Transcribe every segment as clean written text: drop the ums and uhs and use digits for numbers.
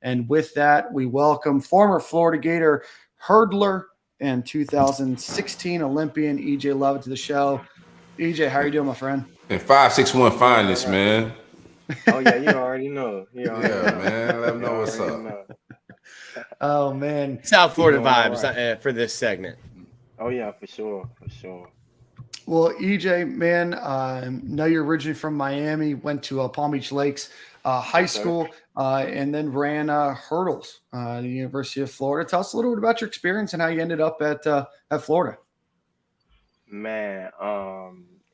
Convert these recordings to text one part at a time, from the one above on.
And with that, we welcome former Florida Gator hurdler and 2016 Olympian EJ Lovett to the show. EJ, how are you doing, my friend? And 561 I'm doing all finest, right. man. Oh yeah, you already know. You already Yeah, know. man. Let them You know what's already up. know. Oh man. South I'm Florida doing all vibes right. for this segment. Oh yeah, for sure, for sure. Well, EJ, man, know you're originally from Miami, went to Palm Beach Lakes high Yes, sir. school, and then ran hurdles at the University of Florida. Tell us a little bit about your experience and how you ended up at Florida. Man,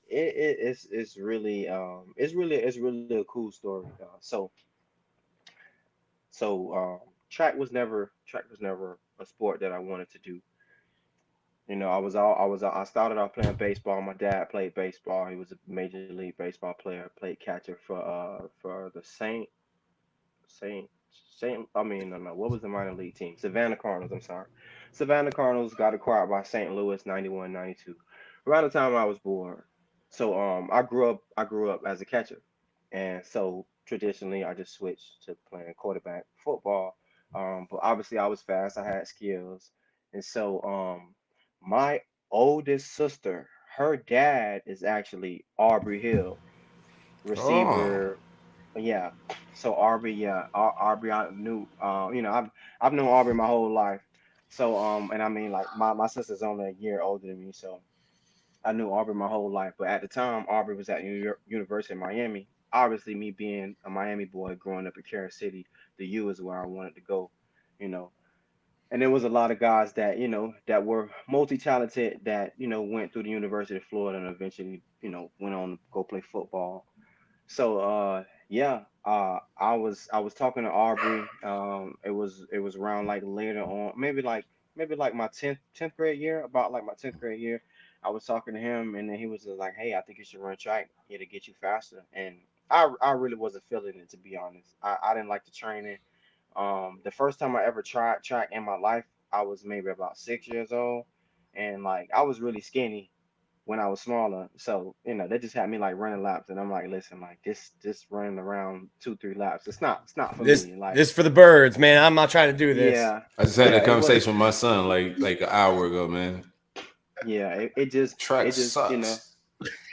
it's really a cool story. So track was never a sport that I wanted to do. I started off playing baseball. My dad played baseball. He was a major league baseball player. Played catcher for the Saint Saint. I mean, no. What was the minor league team? Savannah Cardinals. I'm sorry. Savannah Cardinals got acquired by St. Louis 91, 92. Around the time I was born. So I grew up as a catcher, and so traditionally I just switched to playing quarterback football. But obviously I was fast. I had skills, and so my oldest sister, her dad is actually Aubrey Hill, Oh, receiver. Yeah. So Aubrey, yeah, Aubrey, I knew. I've known Aubrey my whole life. So and I mean, like my sister's only a year older than me, so I knew Aubrey my whole life. But at the time, Aubrey was at University of Miami. Obviously, me being a Miami boy, growing up in Kansas City, the U is where I wanted to go. You know, and there was a lot of guys that that were multi-talented that went through the University of Florida and eventually went on to go play football. So yeah, I was talking to Aubrey. It was around like later on, maybe like my tenth grade year, about like my 10th grade year. I was talking to him, and then he was just like, "Hey, I think you should run track here to get you faster." And I really wasn't feeling it, to be honest. I didn't like the training. The first time I ever tried track in my life, I was maybe about 6 years old, and like I was really skinny when I was smaller. So, they just had me like running laps, and I'm like, listen, like this running around 2, 3 laps. It's not for This me. Like, this for the birds, man. I'm not trying to do this. yeah, I just had yeah, that it wasn't. conversation with my son like an hour ago, man. Yeah, it Track just, sucks.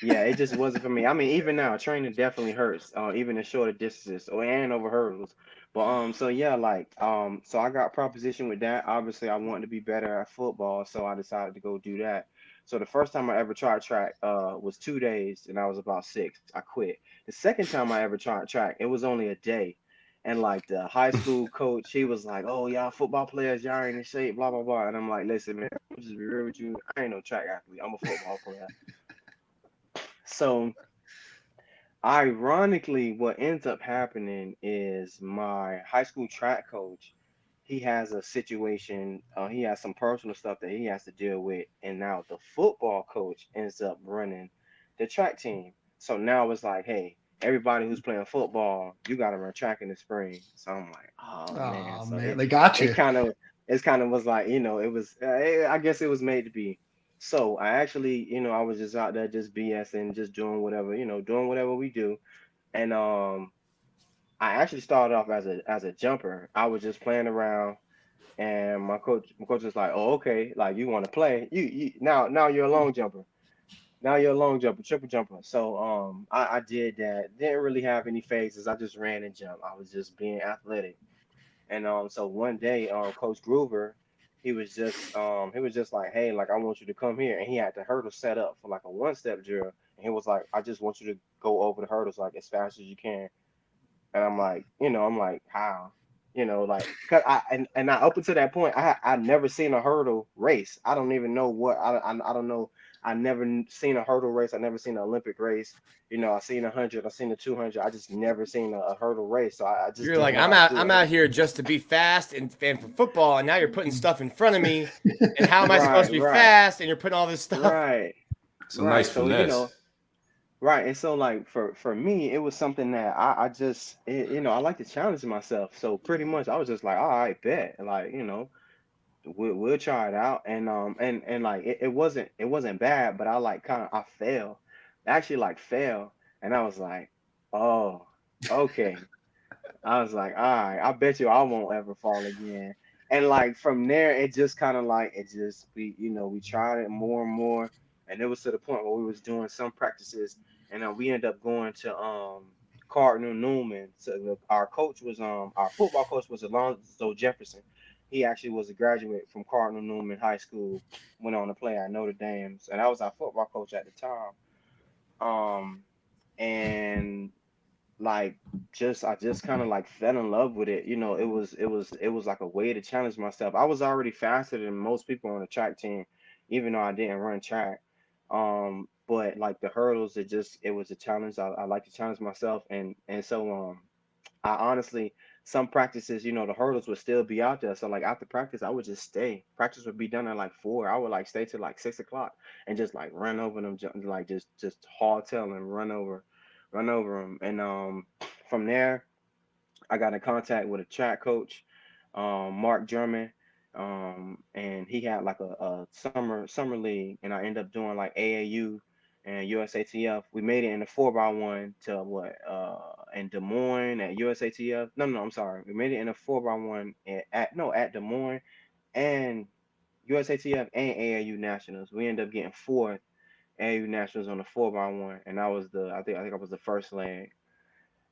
yeah, it just wasn't for me. I mean, even now, training definitely hurts, even in shorter distances or and over hurdles. But so yeah, like so I got proposition with that. Obviously, I wanted to be better at football, so I decided to go do that. So the first time I ever tried track was 2 days, and I was about six. I quit. The second time I ever tried track, it was only a day. And like the high school coach, he was like, "Oh, y'all football players, y'all ain't in shape, blah blah blah." And I'm like, "Listen, man, I'm just be real with you. I ain't no track athlete. I'm a football player." So ironically, what ends up happening is my high school track coach, he has a situation, he has some personal stuff that he has to deal with, and now the football coach ends up running the track team. So now it's like, hey, everybody who's playing football, you got to run track in the spring. So I'm like, oh man. Oh So man, it they got it you. kind of it kind of was like, it was. I guess it was made to be. So I actually, I was just out there just BSing, just doing whatever, doing whatever we do. And I actually started off as a jumper. I was just playing around, and my coach was like, "Oh, okay, like you want to play? You now you're a long jumper. Now you're a long jumper, triple jumper." So I did that. Didn't really have any phases. I just ran and jumped. I was just being athletic. And so one day, Coach Groover, he was just like, "Hey, like I want you to come here," and he had the hurdle set up for like a one-step drill, and he was like, "I just want you to go over the hurdles like as fast as you can." And I'm like, how? Like, cause and I up until that point, I never seen a hurdle race. I don't even know what I don't know. I never seen a hurdle race. I never seen an Olympic race. I seen 100. I seen the 200. I just never seen a hurdle race. So I just You're didn't like, know I'm how to out. do I'm it. out here just to be fast and for football, and now you're putting stuff in front of me. And how am I supposed Right, to be right, fast? And you're putting all this stuff. right, It's a nice right. So finesse. right. And so like for me, it was something that I just I like to challenge myself. So pretty much I was just like, all right, bet. Like, we'll try it out. And like it wasn't bad, but I like kind of I fell. I actually like fell. And I was like, oh, okay. I was like, all right, I bet you I won't ever fall again. And like from there, it just kind of like it just we tried it more and more, and it was to the point where we was doing some practices, and then we ended up going to Cardinal Newman. So our coach was our football coach was Alonzo Jefferson. He actually was a graduate from Cardinal Newman High School, went on to play at Notre Dame, and that was our football coach at the time. Um, and like just I just kind of like fell in love with it. It was like a way to challenge myself. I was already faster than most people on the track team, even though I didn't run track. But like the hurdles, it was a challenge. I like to challenge myself, and so I honestly, some practices, the hurdles would still be out there. So like after practice, I would just stay. Practice would be done at like 4. I would like stay till like 6 o'clock and just like run over them, like just hardtail and run over them. And from there, I got in contact with a track coach, Mark German, and he had like a summer league, and I ended up doing like AAU and USATF. We made it in the 4x1 to what in Des Moines at USATF. No, I'm sorry. We made it in a 4x1 at Des Moines and USATF and AAU Nationals. We ended up getting fourth AAU Nationals on the 4x1, and I think I was the first leg.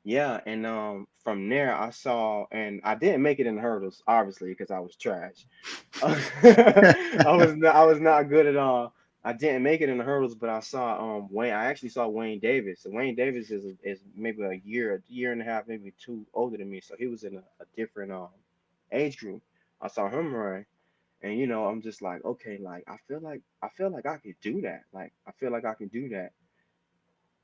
Yeah, and from there I saw, and I didn't make it in the hurdles, obviously, because I was trash. I was not good at all. I didn't make it in the hurdles, but I saw Wayne. I actually saw Wayne Davis. So Wayne Davis is maybe a year and a half, maybe two older than me. So he was in a different age group. I saw him run, and I'm just like, okay, like I feel like I could do that. Like I feel like I can do that.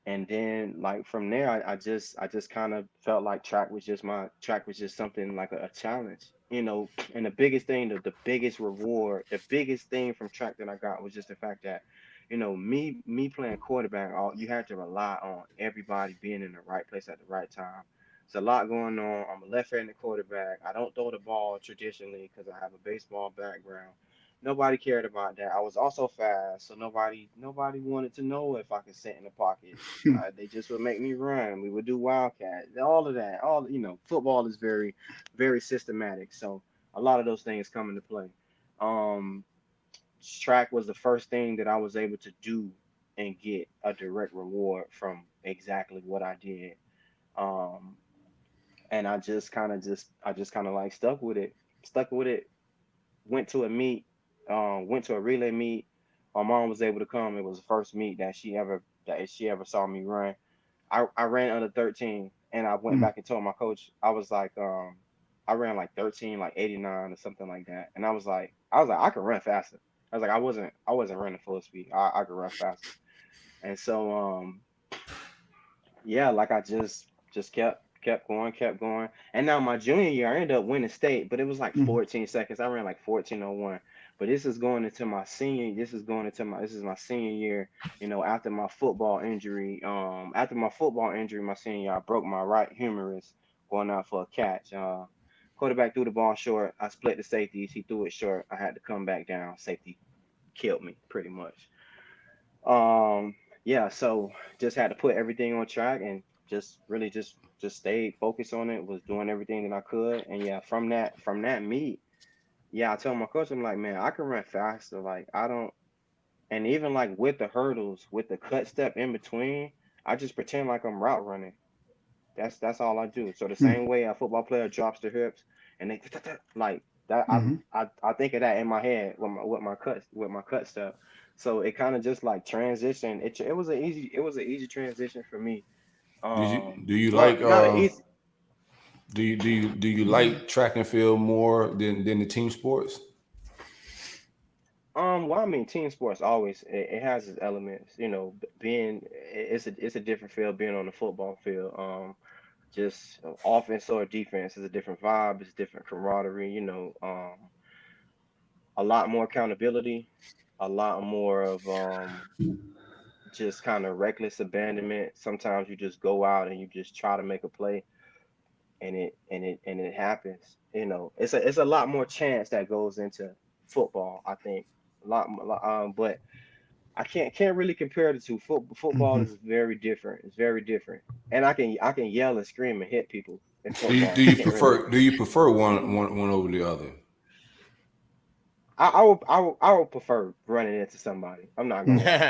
And then like from there I just kind of felt like track was just something like a challenge, and the biggest thing, the biggest reward, the biggest thing from track that I got was just the fact that me playing quarterback, all you had to rely on everybody being in the right place at the right time. It's a lot going on. I'm a left-handed quarterback. I don't throw the ball traditionally because I have a baseball background. Nobody cared about that. I was also fast, so nobody wanted to know if I could sit in the pocket. They just would make me run. We would do wildcat, all of that. Football is very, very systematic. So a lot of those things come into play. Um, Track was the first thing that I was able to do and get a direct reward from exactly what I did. Um, and I just kind of like stuck with it. Went to a meet, went to a relay meet. My mom was able to come. It was the first meet that she ever saw me run. I ran under 13, and I went Mm. back and told my coach. I was like, I ran like 13, like 89 or something like that. And I was like, I could run faster. I was like, I wasn't running full speed. I could run faster. And so yeah, like I just kept going. And now my junior year, I ended up winning state, but it was like Mm. 14 seconds. I ran like 14:01. But this is my senior year, after my football injury my senior year, I broke my right humerus going out for a catch. Quarterback threw the ball short. I split the safeties. He threw it short. I had to come back down. Safety killed me pretty much. Um, yeah, so just had to put everything on track and just really just stayed focused on it, was doing everything that I could. And yeah, from that meet, yeah, I told my coach, I'm like, man, I can run faster. Like I don't and even like with the hurdles, with the cut step in between, I just pretend like I'm route running. That's all I do. So the Mm. same way a football player drops their hips and they like that, Mhm. I think of that in my head with my cut stuff. So it kind of just like transition. It was an easy transition for me. Do you Well, like not an easy. do you like track and field more than the team sports? Well, I mean, team sports always it has its elements. It's a different field being on the football field. Just offense or defense is a different vibe. It's different camaraderie. A lot more accountability, a lot more of just kind of reckless abandonment. Sometimes you just go out and you just try to make a play, and it happens. It's a lot more chance that goes into football. I think a lot, but I can't really compare the two. Football Mhm. is very different. It's very different, and I can yell and scream and hit people. in Do you, football. do You you can't really. prefer do you prefer one over the other? I would prefer running into somebody. I'm not gonna lie.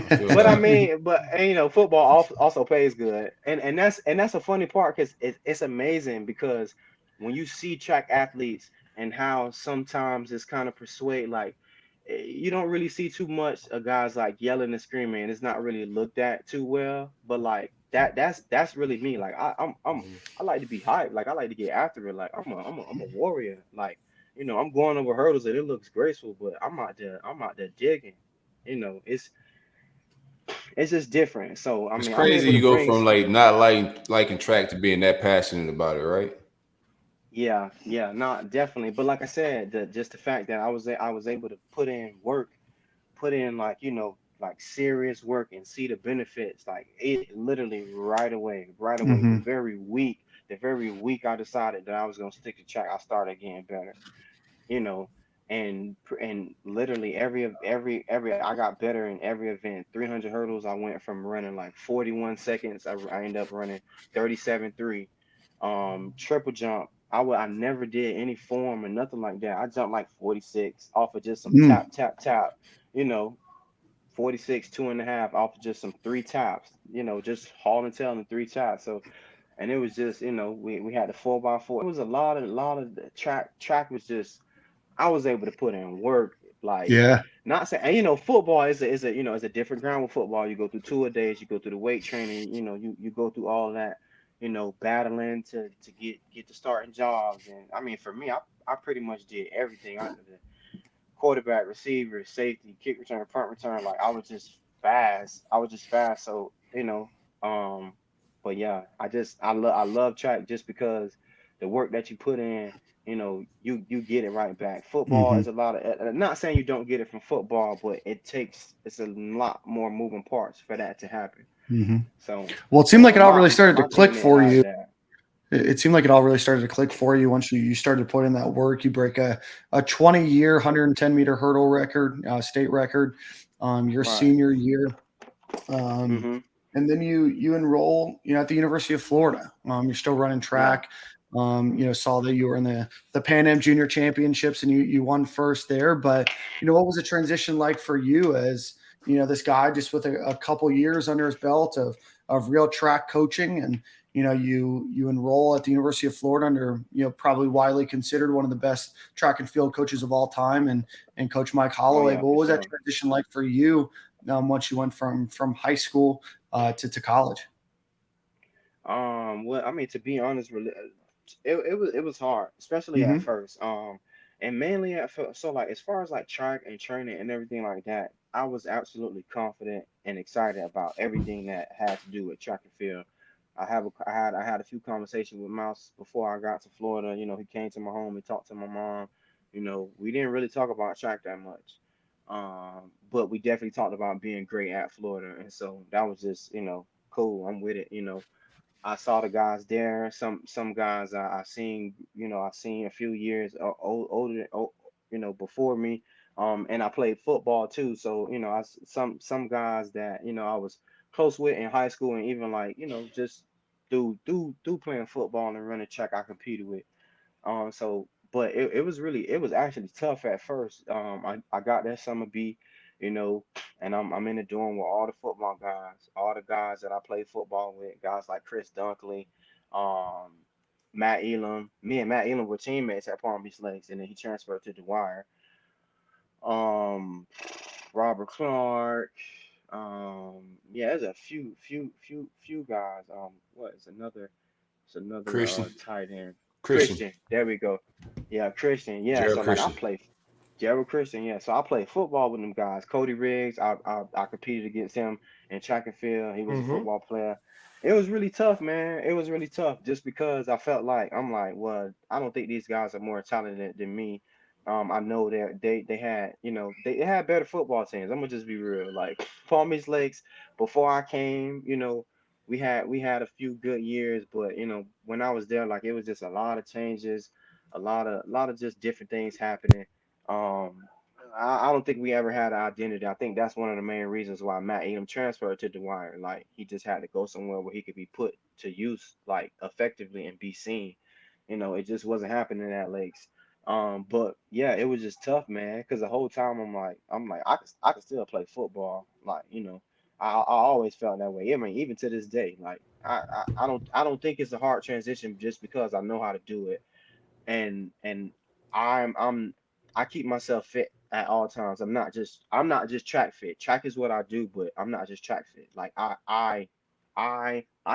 I feel But I that. mean, football also pays good, and that's a funny part because it's amazing because when you see track athletes and how sometimes it's kind of persuade like you don't really see too much of guys like yelling and screaming, and it's not really looked at too well. But like that's really me. Like I like to be hyped. Like I like to get after it. Like I'm a warrior. Like I'm going over hurdles and it looks graceful, but I'm out there digging. It's just different. So I It's mean, I'm crazy able to you go bring. from like not liking track to being that passionate about it, right? Yeah, yeah, not definitely. But like I said, just the fact that I was able to put in work, put in like serious work and see the benefits, like it literally right away, right away. The Hmm. very week, the very week I decided that I was gonna stick to track, I started getting better. you know, and literally every I got better in every event. 300 hurdles, I went from running like 41 seconds. I ended up running 37.3. Triple jump, I never did any form or nothing like that. I jumped like 46 off of just some Mm. tap tap tap. You know, 46 2.5 off of just some three taps. Just hauling tail and three taps. So and it was just we had the 4x4. It was a lot of the track was just I was able to put in work, like Yeah. not saying, and football is a different ground with football. You go through 2 a days, you go through the weight training, you go through all that, battling to get the starting jobs. And I mean, for me, I pretty much did everything. I did the quarterback, receiver, safety, kick return, punt return. Like I was just fast. I was just fast. So um, but yeah, I love track just because the work that you put in, you get it right back. Football Hmm. is a lot of. Not saying you don't get it from football, but it's a lot more moving parts for that to happen. Hmm. So Well, it seemed like so it all my really started to my click teammate for had you. that. It seemed like it all really started to click for you once you started to put in that work. You break a 20-year, 110-meter hurdle record, state record, your Right. senior year. Um, Mm-hmm. and then you enroll, at the University of Florida. You're still running Yeah. track. Saw that you were in the Pan Am Junior Championships and you won first there. But what was the transition like for you as this guy just with a couple years under his belt of real track coaching, and you enroll at the University of Florida under probably widely considered one of the best track and field coaches of all time, and Coach Mike Oh Holloway. yeah, But what for was that sure. transition like for you once you went from high school to college? Well, I mean, to be honest, it was hard, especially at Hmm. first. And mainly at first. So like as far as like track and training and everything like that, I was absolutely confident and excited about everything that had to do with track and field. I had a few conversations with Mouse before I got to Florida. He came to my home, he talked to my mom. We didn't really talk about track that much. But we definitely talked about being great at Florida, and so that was just cool. I'm with it. I saw the guys there. Some guys I seen a few years older, before me. And I played football too. So some guys that I was close with in high school, and even like just through playing football and running track, I competed with. But it was actually tough at first. I got that summer B, you know, and I'm in the dorm with all the football guys, all the guys that I played football with, guys like Chris Dunkley, um, Matt Elam. Me and Matt Elam were teammates at Palm Beach Lakes, and then he transferred to Dwyer. Um, Robert Clark. Yeah, there's a few guys. What is another? It's another Christian, tight end. Christian, Christian. There we go. Yeah, Christian. Yeah. Gerald So like I Christian. play Gerald Christian. Yeah. So I played football with them guys. Cody Riggs. I competed against him in track and field. He was a Hmm. football player. It was really tough, man. It was really tough just because I felt like I'm like, well, I don't think these guys are more talented than me. I know that they had, they had better football teams. I'm gonna just be real. Like Palm Beach Lakes, before I came, we had a few good years, but when I was there, like it was just a lot of changes, a lot of just different things happening. Um, I don't think we ever had an identity. I think that's one of the main reasons why Matt Elam transferred to Dwyer. Like he just had to go somewhere where he could be put use like effectively and be seen. It just wasn't happening at Lakes. But yeah, it was just tough, man. Because the whole time I'm like, I could still play football. Like, I always felt that way. I mean, even to this day, like I don't think it's a hard transition just because I know how to do it, and I'm I keep myself fit at all times. I'm not just track fit. Track is what I do, but I'm not just track fit. Like I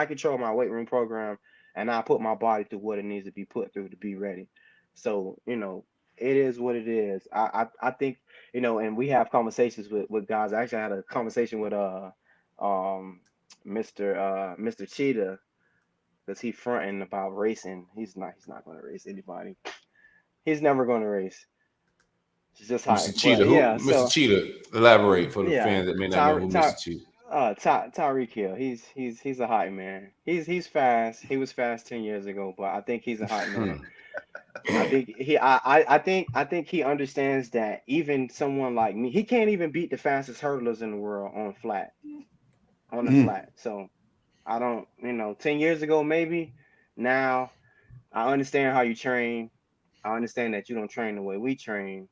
control my weight room program, and I put my body through what it needs to be put through to be ready. So, it is what it is. I think, and we have conversations with guys. I actually had a conversation with um Mr. Cheetah, because he fronting about racing. He's not going to race anybody. He's never going to race. It's just Mr. hype. Cheetah, But who? yeah, Mr. so Cheetah, elaborate for the yeah, fans that may not know Ty, who Ty, Mr. Cheetah. Tyreek Hill. He's a hype man. He's fast. He was fast 10 years ago, but I think he's a hype man. Hmm. I think I think he understands that even someone like me, he can't even beat the fastest hurdlers in the world on the Mm. flat. So I don't, 10 years ago maybe. Now I understand how you train. I understand that you don't train the way we train,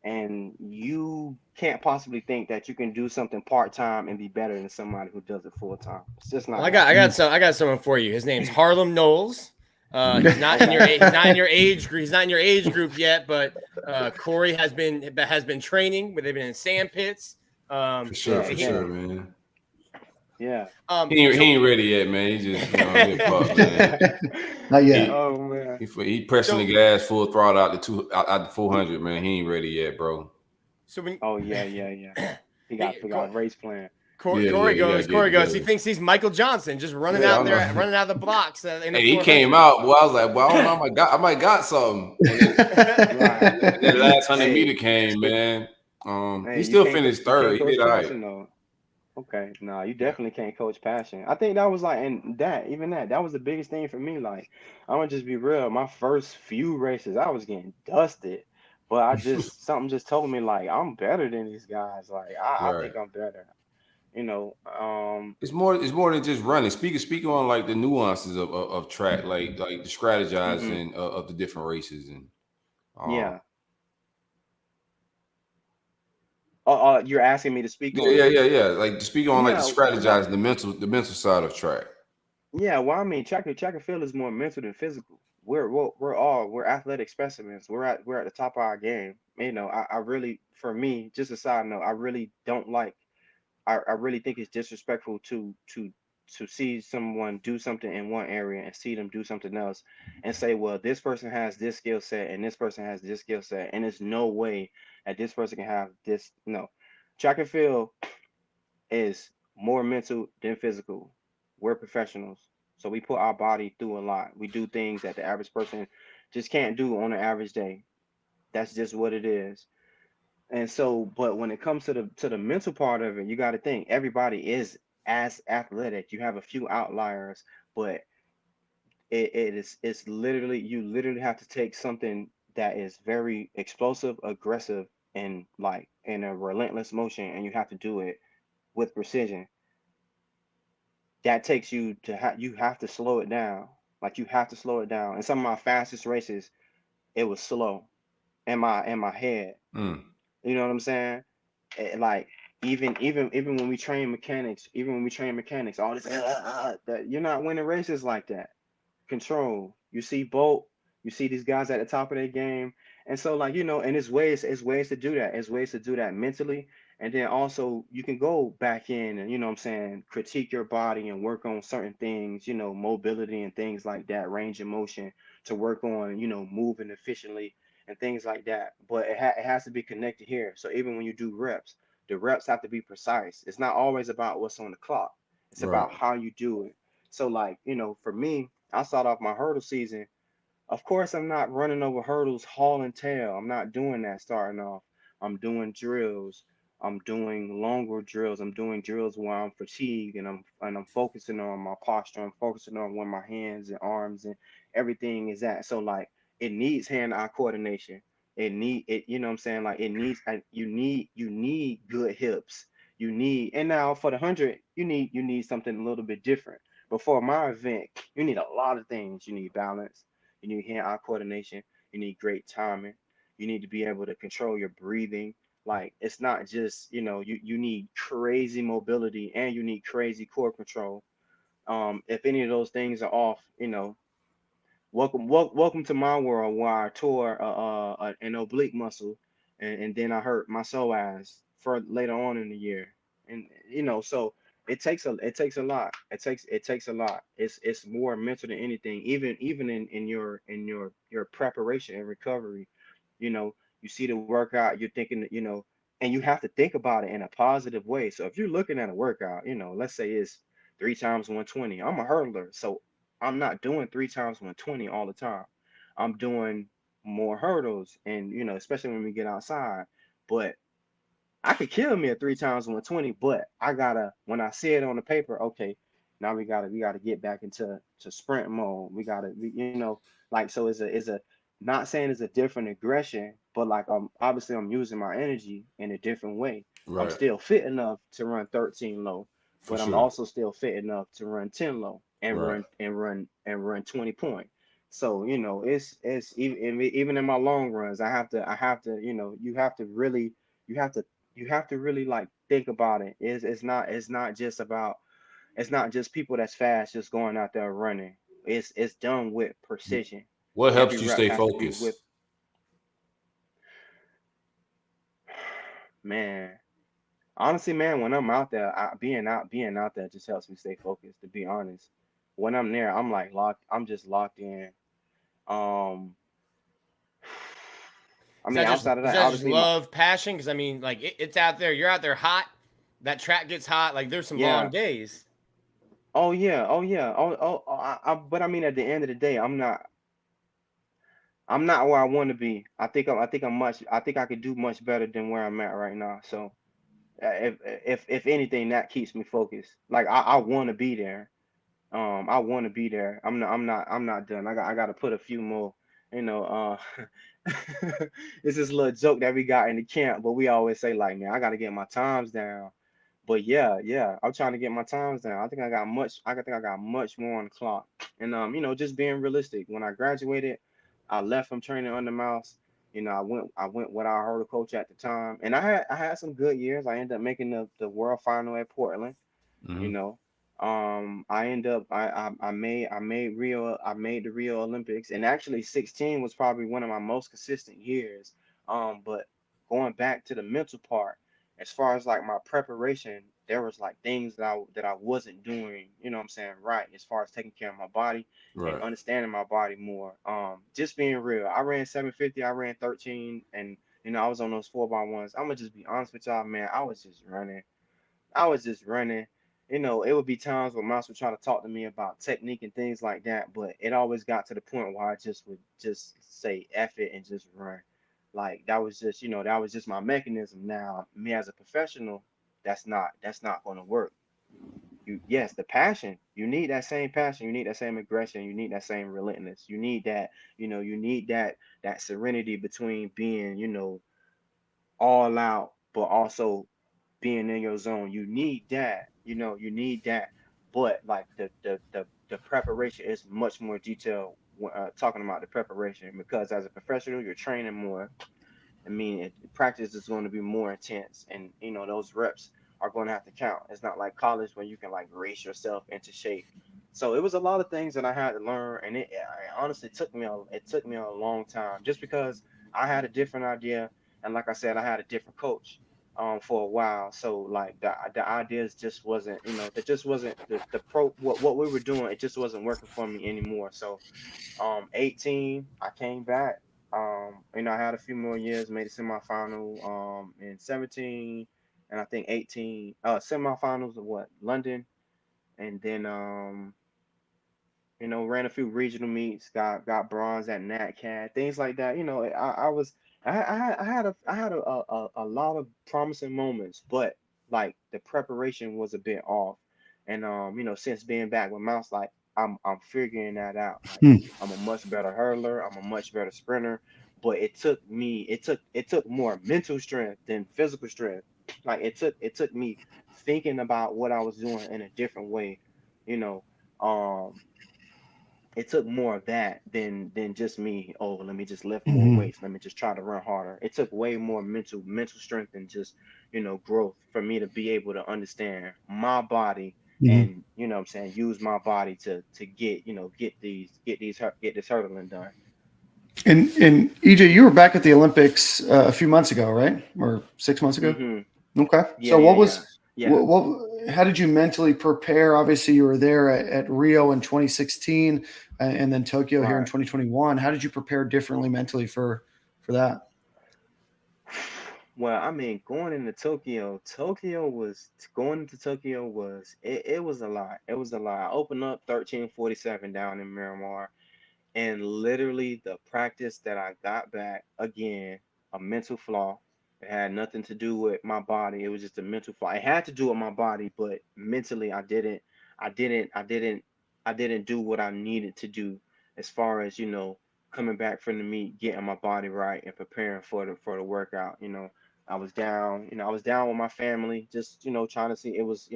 and you can't possibly think that you can do something part time and be better than somebody who does it full time. It's just Well, not Mm. I got someone for you. His name's Harlem Knowles. He's happening. not in your Okay. he's not in your age group. He's not in your age group yet, but Corey has been training. They've been in sand pits. For sure, Yeah, So for he sure, yeah, man. yeah. He ain't ready yet, man. He just, he a pup, man. Not yet. He Oh man. he pressing the so gas full throttle out the 400, man. He ain't ready yet, bro. so when Oh yeah, yeah, yeah. He got he, he got a race plan. Yeah, Corey he gotta goes. get it Corey goes. He together. thinks he's Michael Johnson, just running Yeah, out I there, know. running out of the blocks in the Hey, he came 400. out. Well, I was like, well, I don't know. I might got something. And then, Right. and then the last 100 meter Hey, came, man. He hey, still finished you can't third. He coach did all right. passion though. Okay, no, you definitely can't coach passion. I think that was like, and that was the biggest thing for me. Like, I'm gonna just be real. My first few races, I was getting dusted, but something just told me like I'm better than these guys. Like, I Right. think I'm better. You know, um, It's more than just running. Speaking on like the nuances of track, like the hmm strategizing of the different races and um yeah. You're asking me to speak yeah, yeah, on, yeah, yeah. Like speaking on like the yeah, well, strategizing, the mental side of track. yeah, well, I mean, track and field is more mental than physical. We're athletic specimens. We're at the top of our game. I really, for me, just a side note, I really don't like. I really think it's disrespectful to see someone do something in one area and see them do something else, and say, well, this person has this skill set and this person has this skill set, and there's no way that this person can have this. No, track and field is more mental than physical. We're professionals. So we put our body through a lot. We do things that the average person just can't do on an average day. That's just what it is. And so, but when it comes to the mental part of it, you got to think everybody is as athletic. You have a few outliers, but it's literally, you literally have to take something that is very explosive, aggressive, and like in a relentless motion, and you have to do it with precision. That takes you to you have to slow it down. Like, you have to slow it down. And some of my fastest races, it was slow in my head. Mm, You know what I'm saying? Like, even when we train mechanics, all this that you're not winning races like that. Control. You see Bolt, you see these guys at the top of their game. And so, like, and it's ways to do that. It's ways to do that mentally. And then also you can go back in and, what I'm saying, critique your body and work on certain things, mobility and things like that, range of motion, to work on, moving efficiently and things like that. But it has to be connected here. So even when you do reps, the reps have to be precise. It's not always about what's on the clock. It's right. about how you do it. So, like, for me, I start off my hurdle season. Of course, I'm not running over hurdles hauling tail. I'm not doing that starting off. I'm doing drills. I'm doing longer drills. I'm doing drills where I'm fatigued, and I'm focusing on my posture. I'm focusing on where my hands and arms and everything is at. So, like, it needs hand-eye coordination. You know what I'm saying? Like, you need good hips. And now for the 100, you need something a little bit different. before my event, you need a lot of things. You need balance, you need hand-eye coordination, you need great timing, you need to be able to control your breathing. Like it's not just, you need crazy mobility and you need crazy core control. If any of those things are off, welcome to my world where I tore an oblique muscle, and then I hurt my psoas for later on in the year, and so it takes a lot. It takes a lot. It's more mental than anything. Even in your preparation and recovery, you know, you see the workout, you're thinking that, and you have to think about it in a positive way. So if you're looking at a workout, let's say it's 3 times 120. I'm a hurdler, so I'm not doing 3 times 120 all the time. I'm doing more hurdles, and especially when we get outside. But I could kill me at 3 times 120, but I gotta when I see it on the paper, okay, now we gotta get back into sprint mode. Like so it's a not saying it's a different aggression, but like obviously I'm using my energy in a different way. I'm Right. still fit enough to run 13 low, For but I'm sure. also still fit enough to run 10 low and Right. run 20 point. So it's even in my long runs, I have to you have to you have to really like think about it. It's not just people that's fast just going out there running. It's done with precision. What Every helps you rep stay has to be with focused? man. Honestly, man, when I'm out there, being out there just helps me stay focused. To be honest, when I'm there, I'm like locked. I'm just locked in. Um, I Is mean, that just outside of is that, that just obviously, love, passion? Because I mean, like it's out there. You're out there hot. That track gets hot. Like there's some long yeah. days. Oh yeah. Oh yeah. But I mean, at the end of the day, I'm not where I want to be. I think I could do much better than where I'm at right now. So if anything, that keeps me focused. Like I want to be there. I want to be there. I'm not done. I got to put a few more. You know, it's this little joke that we got in the camp, but we always say like, man, I got to get my times down. But yeah, yeah, I'm trying to get my times down. I think I got much more on the clock. And just being realistic. When I graduated, I left from training under Mouse. I went with our hurdle coach at the time, and I had some good years. I ended up making the world final at Portland. you Hmm. know I end up I made the Rio Olympics, and actually 16 was probably one of my most consistent years. But going back to the mental part, as far as like my preparation, there was like things that I wasn't doing, what I'm saying, right, as far as taking care of my body and Right. understanding my body more. Just being real, I ran 750, I ran 13, and I was on those 4x1s. I'm gonna just be honest with y'all, man. I was just running. It would be times where Mouse would try to talk to me about technique and things like that, but it always got to the point where I just would just say F it and just run. Like that was just my mechanism. Now, me as a professional, that's not gonna work. Yes, the passion. You need that same passion, you need that same aggression, you need that same relentlessness. You need that serenity between being, all out, but also being in your zone. You need that. You need that. But like the preparation is much more detailed. Talking about the preparation, because as a professional, you're training more. I mean, practice is going to be more intense, and those reps are going to have to count. It's not like college where you can like race yourself into shape. So it was a lot of things that I had to learn, and it honestly took me a long time, just because I had a different idea, and like I said, I had a different coach for a while. So like the ideas just wasn't, that just wasn't the pro what we were doing. It just wasn't working for me anymore. So 18, I came back. I had a few more years, made a semifinal in 17, and I think 18 semifinals of what, London, and then ran a few regional meets, got bronze at NatCat, things like that. I was I had a lot of promising moments, but like the preparation was a bit off. And since being back with Mouse, like I'm figuring that out. Like Hmm. I'm a much better hurdler, I'm a much better sprinter, but it took more mental strength than physical strength. Like it took me thinking about what I was doing in a different way, you know um, it took more of that than just me. Oh, let me just lift more Mhm. weights. Let me just try to run harder. It took way more mental strength and just growth for me to be able to understand my body Mhm. and what I'm saying, use my body to get get this hurdling done. And EJ, you were back at the Olympics a few months ago, right? Or 6 months ago? Hmm. Okay. Yeah, So yeah, what yeah, was yeah. how did you mentally prepare? Obviously, you were there at Rio in 2016 and then Tokyo here in Right. 2021. How did you prepare differently mentally for that? Well, I mean, going into Tokyo was it was a lot. It was a lot. I opened up 13:47 down in Miramar, and literally the practice that I got back again, a mental flaw. It had nothing to do with my body. It was just a mental flaw. It had to do with my body, but mentally I didn't, I didn't, I didn't do what I needed to do as far as, coming back from the meet, getting my body right and preparing for the workout. I was down with my family, just, trying to see it was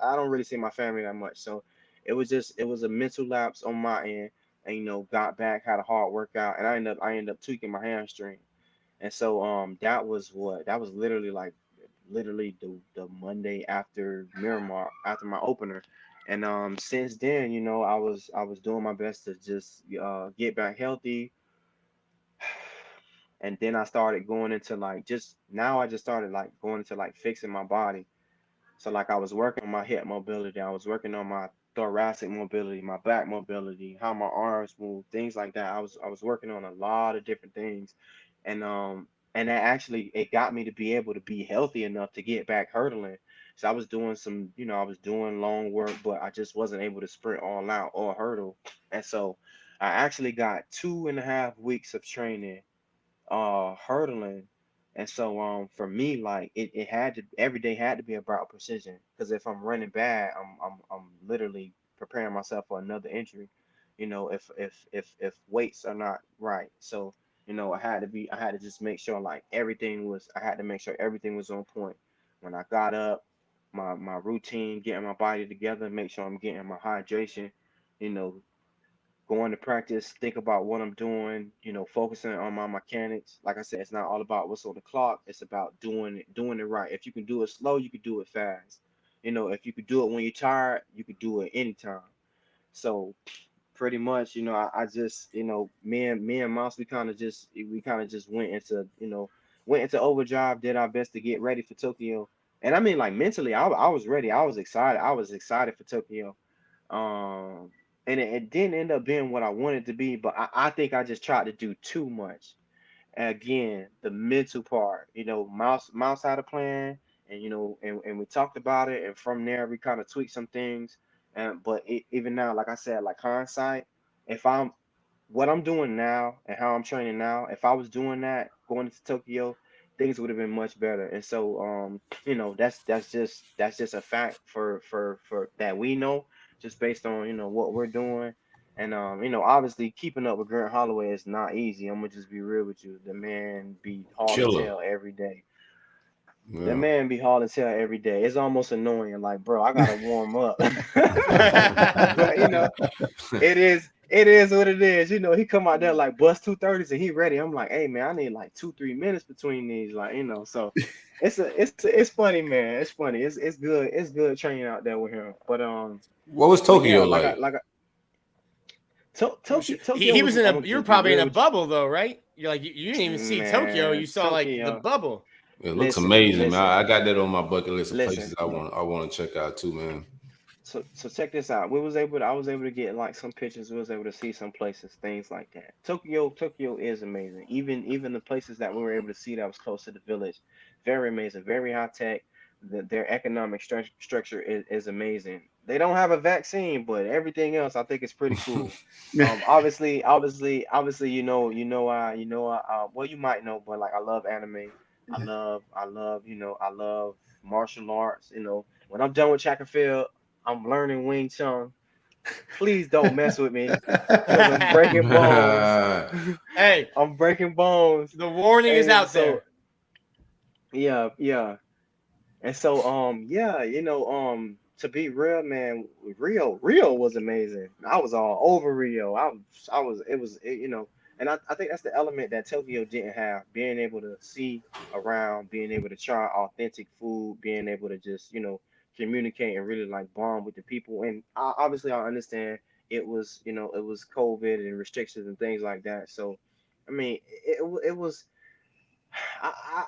I don't really see my family that much. So it was a mental lapse on my end and got back, had a hard workout, and I ended up tweaking my hamstring. And so that was literally like literally the Monday after Miramar, after my opener. And since then, I was doing my best to just get back healthy. And then I started going into like just now I just started like going into like fixing my body. So like I was working on my hip mobility, I was working on my thoracic mobility, my back mobility, how my arms move, things like that. I was working on a lot of different things, and that actually it got me to be able to be healthy enough to get back hurdling. So I was doing I was doing long work, but I just wasn't able to sprint all out or hurdle. And so I actually got 2.5 weeks of training hurdling. And so for me, like it had to every day had to be about precision, because if I'm running bad, I'm literally preparing myself for another injury, if weights are not right. So I had to just make sure like I had to make sure everything was on point when I got up, my routine, getting my body together, make sure I'm getting my hydration, you know going to practice, think about what I'm doing, focusing on my mechanics. Like I said, it's not all about what's on the clock. It's about doing it right. If you can do it slow, you can do it fast. If you could do it when you're tired, you could do it anytime. So pretty much, I just, me and Mouse, we kind of just went into overdrive, did our best to get ready for Tokyo. And I mean, like mentally, I was ready. I was excited. I was excited for Tokyo. Um, and it didn't end up being what I wanted to be, but I think I just tried to do too much. Again, the mental part, Mouse had a plan, and and we talked about it, and from there we kind of tweaked some things. And but even now, like I said, like hindsight, if I'm what I'm doing now and how I'm training now, if I was doing that going into Tokyo, things would have been much better. And so that's just a fact for that we know, just based on what we're doing. And obviously keeping up with Grant Holloway is not easy. I'm gonna just be real with you. The man be hauling Killer. tail every day. The Yeah. man be hauling tail every day. It's almost annoying. Like, bro, I gotta warm up. But it is what it is. He come out there like bust 230s and he ready. I'm like, hey man, I need like 2-3 minutes between these. Like, so it's funny, man. It's funny. It's good. It's good training out there with him. But What was yeah, Tokyo like? Tokyo he was. was in I'm a. gonna You were just be probably in real a with you. bubble though, right? You're like you didn't even see Tokyo. You Man, saw like the Tokyo. bubble. It looks Listen, amazing, man. listen, I got that on my bucket list of listen. places I want to check out too, man. So check this out. I was able to get like some pictures. We was able to see some places, things like that. Tokyo is amazing. Even the places that we were able to see that was close to the village, very amazing, very high tech. Their economic structure is amazing. They don't have a vaccine, but everything else I think is pretty cool. Obviously, well, you might know, but like I love anime. I love martial arts. When I'm done with track and field, I'm learning Wing Chun. Please don't mess with me, cause I'm breaking bones. Hey, I'm breaking bones. the warning is And out so there. yeah, yeah. And so yeah, to be real, man, Rio was amazing. I was all over Rio. I was you know, and I think that's the element that Tokyo didn't have, being able to see around, being able to try authentic food, being able to just, you know, communicate and really like bond with the people. And obviously I understand it was, you know, it was COVID and restrictions and things like that. So, I mean, it was.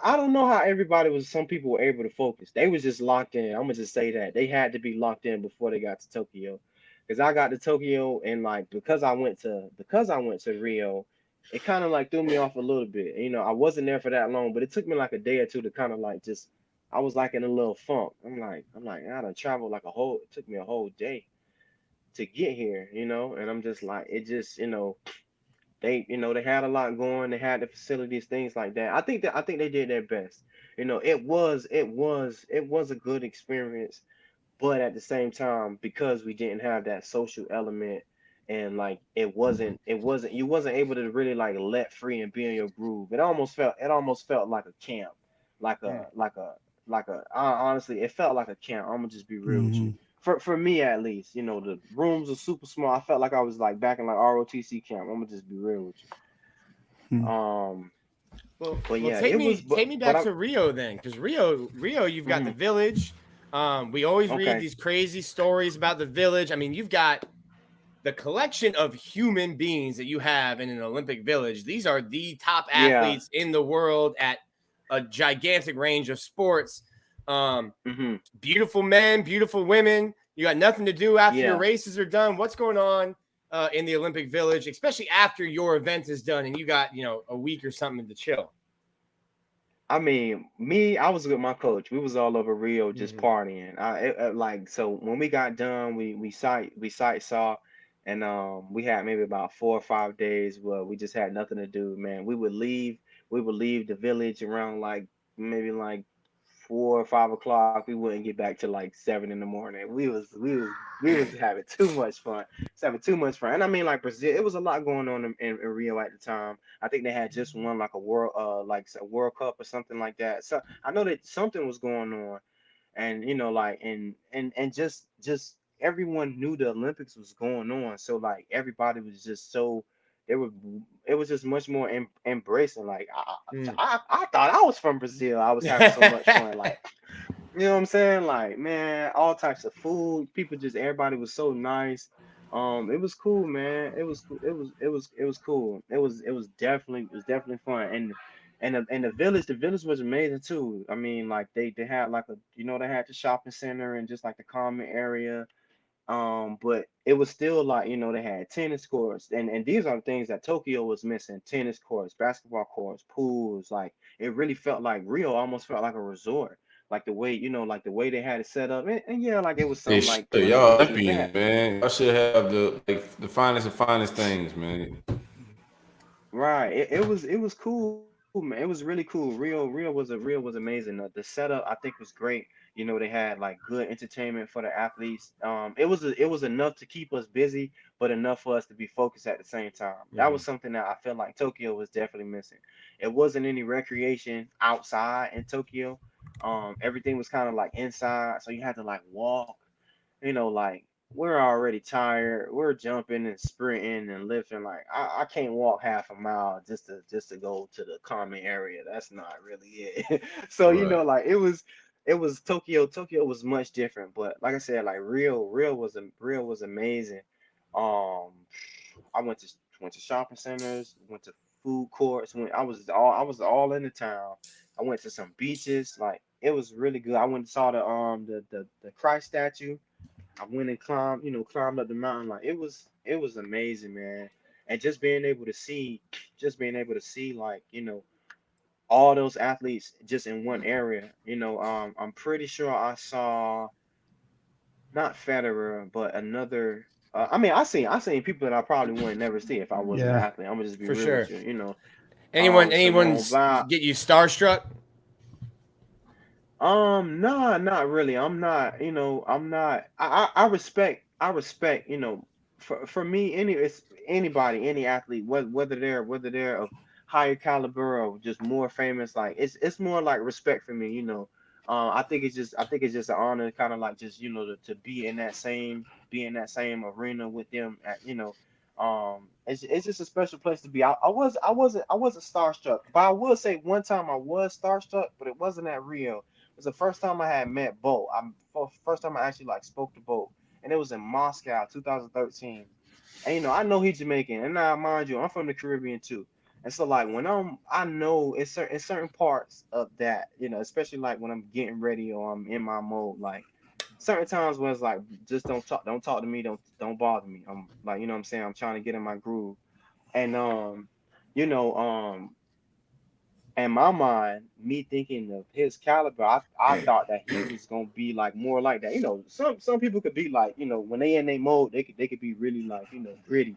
I don't know how everybody was. Some people were able to focus. They was just locked in. I'm gonna just say that they had to be locked in before they got to Tokyo, because I got to Tokyo and like because I went to Rio, it kind of like threw me off a little bit. You know, I wasn't there for that long, but it took me like a day or two to kind of like just. I was like in a little funk. I'm like I done traveled like a whole. It took me a whole day to get here. You know, and I'm just like it just you know they, you know, they had a lot going. They had the facilities, things like that. I think they did their best. You know, it was a good experience, but at the same time, because we didn't have that social element, and like it wasn't you wasn't able to really like let free and be in your groove. It almost felt like a camp, like Mm. a like a honestly, it felt like a camp. I'm gonna just be real with you. Mhm. For me at least, you know, the rooms are super small. I felt like I was like back in like ROTC camp. I'm gonna just be real with you. Mhm. But Well, yeah, it was. take me But back I to Rio then, because Rio, you've got the mhm, village. We always read okay. these crazy stories about the village. I mean, you've got the collection of human beings that you have in an Olympic village. These are the top Yeah. athletes in the world at a gigantic range of sports. Um, Hmm. Beautiful men, beautiful women. You got nothing to do after your Yeah. races are done. What's going on in the Olympic Village, especially after your event is done and you got, you know, a week or something to chill? I mean, I was with my coach. We was all over Rio just Mm-hmm. partying. Like so when we got done, we sight saw, and we had maybe about 4 or 5 days where we just had nothing to do. Man, we would leave the village around like maybe like 4 or 5 o'clock. We wouldn't get back to like 7 in the morning. We was having too much fun. Was having too much fun. And I mean like Brazil, it was a lot going on in Rio at the time. I think they had just won like a World Cup or something like that. So I know that something was going on, and you know like and just everyone knew the Olympics was going on. So like everybody was just so they were it was just much more embracing. Like Mm. I thought I was from Brazil. I was having so much fun. Like you know what I'm saying? Like, man, all types of food. People just everybody was so nice. It was cool, man. It was cool. It was cool. It was definitely fun. And the village was amazing too. I mean, like they had like a you know they had the shopping center and just like the common area. But it was still like, you know, they had tennis courts, and these are the things that Tokyo was missing: tennis courts, basketball courts, pools. Like it really felt like Rio almost felt like a resort. Like the way, you know, like the way they had it set up. And yeah, like it was Hey, some shit, like the y'all business. They had Olympians, man. Y'all should have the finest of finest things, man. right. It was cool, man. It was really cool. Rio was amazing. The setup I think was great. You know, they had like good entertainment for the athletes. It was enough to keep us busy, but enough for us to be focused at the same time. That Mm-hmm. was something that I feel like Tokyo was definitely missing. It wasn't any recreation outside in Tokyo. Everything was kind of like inside, so you had to like walk, you know, like we're already tired. We're jumping and sprinting and lifting. Like I can't walk half a mile just to go to the common area. That's not really it. So you know, Right. like it was Tokyo. Tokyo was much different. But like I said, like Rio was amazing. Um, I went to shopping centers, went to food courts. I was all in the town. I went to some beaches. Like it was really good. I went and saw the Christ statue. I went and climbed, you know, climbed up the mountain. Like it was amazing, man. And just being able to see, like, you know, all those athletes just in one area. You know, I'm pretty sure I saw not Federer, but another. I mean, I seen people that I probably wouldn't never see if I wasn't an Yeah. athlete. I'm gonna just be For real with sure. you. You know, Anyone Simone Biles. get you starstruck? Nah, not really. I'm not, you know, I'm not. I respect, you know, for me, it's anybody, any athlete, whether they're of higher caliber or just more famous, like it's more like respect for me, you know. I think it's just an honor, kind of like just to be in that same arena with them. It's just a special place to be. I wasn't starstruck, but I will say one time I was starstruck, but it wasn't at Rio. It was the first time I had met Bolt. First time I actually like spoke to Bolt, and it was in Moscow, 2013. And I know he's Jamaican, and now mind you, I'm from the Caribbean too. And so like when I know in certain parts of that, especially like when I'm getting ready or I'm in my mode, like certain times when it's like just don't talk to me, don't bother me. I'm like, what I'm saying, I'm trying to get in my groove. And you know, in my mind, me thinking of his caliber, I thought that he was gonna be like more like that. Some people could be like, when they in their mode, they could be really like, gritty.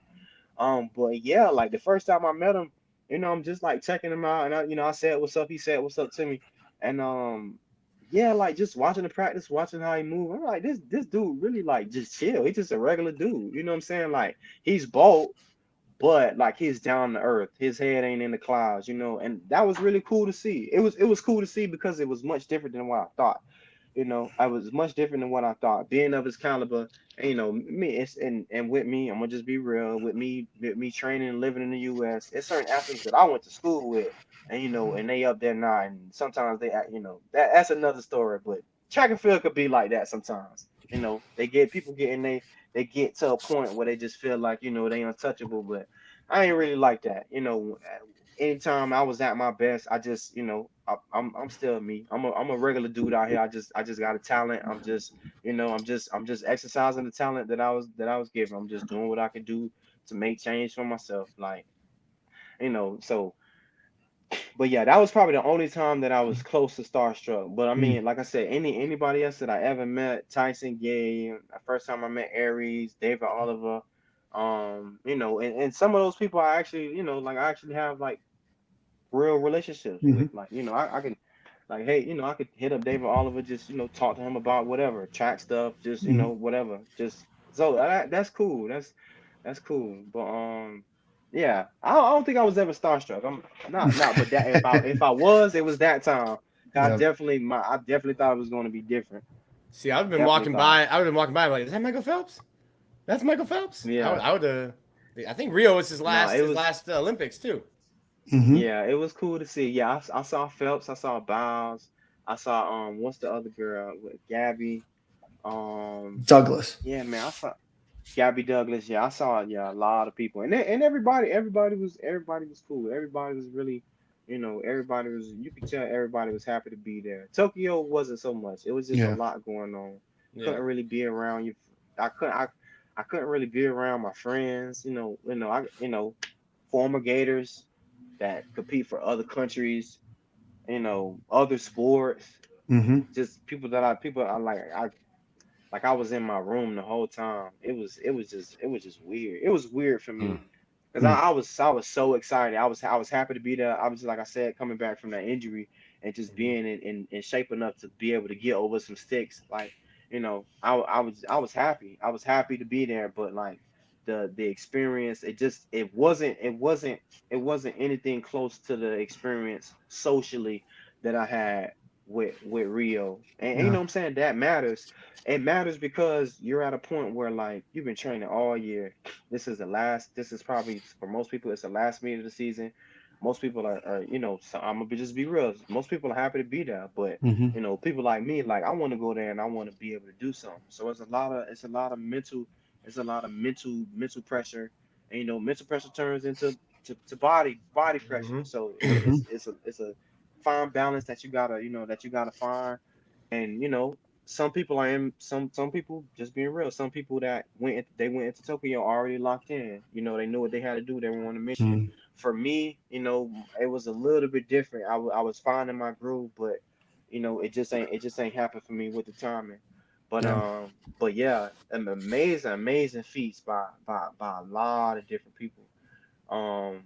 But yeah, like the first time I met him, I'm just like checking him out, and I said what's up, he said what's up to me, and yeah, like just watching the practice, watching how he move. I'm like, this dude really like just chill. He's just a regular dude. You know what I'm saying? Like he's bold, but like he's down to earth. His head ain't in the clouds, and that was really cool to see. It was cool to see because it was much different than what I thought. I was much different than what I thought. Being of his caliber, and, me, and with me, I'm gonna just be real. With me training and living in the U.S., it's certain athletes that I went to school with, and and they up there now, and sometimes they act, that's another story. But track and field could be like that sometimes. People they get to a point where they just feel like they untouchable, but I ain't really like that. Anytime I was at my best, I just, I'm still me. I'm a regular dude out here. I just got a talent. I'm just exercising the talent that I was given. I'm just doing what I can do to make change for myself. Like, so but yeah, that was probably the only time that I was close to starstruck. But I Mm. mean, like I said, anybody else that I ever met, Tyson Gale, the first time I met Aries, David Oliver, and some of those people I actually, like I actually have like real relationships with. Mhm. Like, I can like, hey, I could hit up David Oliver, just talk to him about whatever track stuff, just Mhm. whatever. Just so that's cool. That's cool. But yeah, I don't think I was ever starstruck. I'm not. But that if I was, it was that time. Yeah. I definitely thought it was going to be different. See, I've been Definitely walking thought. by. I would have been walking by like, is that Michael Phelps? That's Michael Phelps. Yeah. I would. I think Rio was his No, last it his was. last Olympics too. Mhm. Yeah, it was cool to see. Yeah, I saw Phelps. I saw Biles. I saw what's the other girl with Gabby? Um, Douglas. yeah, man, I saw Gabby Douglas. Yeah, I saw a lot of people, and everybody was cool. Everybody was really, everybody was. You could tell everybody was happy to be there. Tokyo wasn't so much. It was just a Yeah. lot going on. Yeah. Couldn't really be around you. I couldn't. I couldn't really be around my friends. Former Gators that compete for other countries. Other sports. Mhm. Just people I like I was in my room the whole time. It was just weird. It was weird for me Mm. because Mm. I was so excited. I was happy to be there. I was like I said, coming back from that injury and just Mhm. being in shape enough to be able to get over some sticks. Like, I was happy. I was happy to be there, but like the experience, it wasn't anything close to the experience socially that I had with Rio. And you Yeah. know what I'm saying? That matters. It matters because you're at a point where like you've been training all year. This is probably for most people, it's the last meet of the season. Most people so I'm gonna just be real. Most people are happy to be there, but Mhm. people like me, like I want to go there and I want to be able to do something. So it's a lot of mental pressure, and mental pressure turns into to body pressure. Mhm. So Mhm. it's a fine balance that you gotta find, and some people are in some people, just being real, some people that went into Tokyo already locked in. They knew what they had to do. They were on a mission. Mm. For me, it was a little bit different. I was finding my groove, but it just ain't happened for me with the timing. But Yeah. yeah, amazing feats by a lot of different people. Um,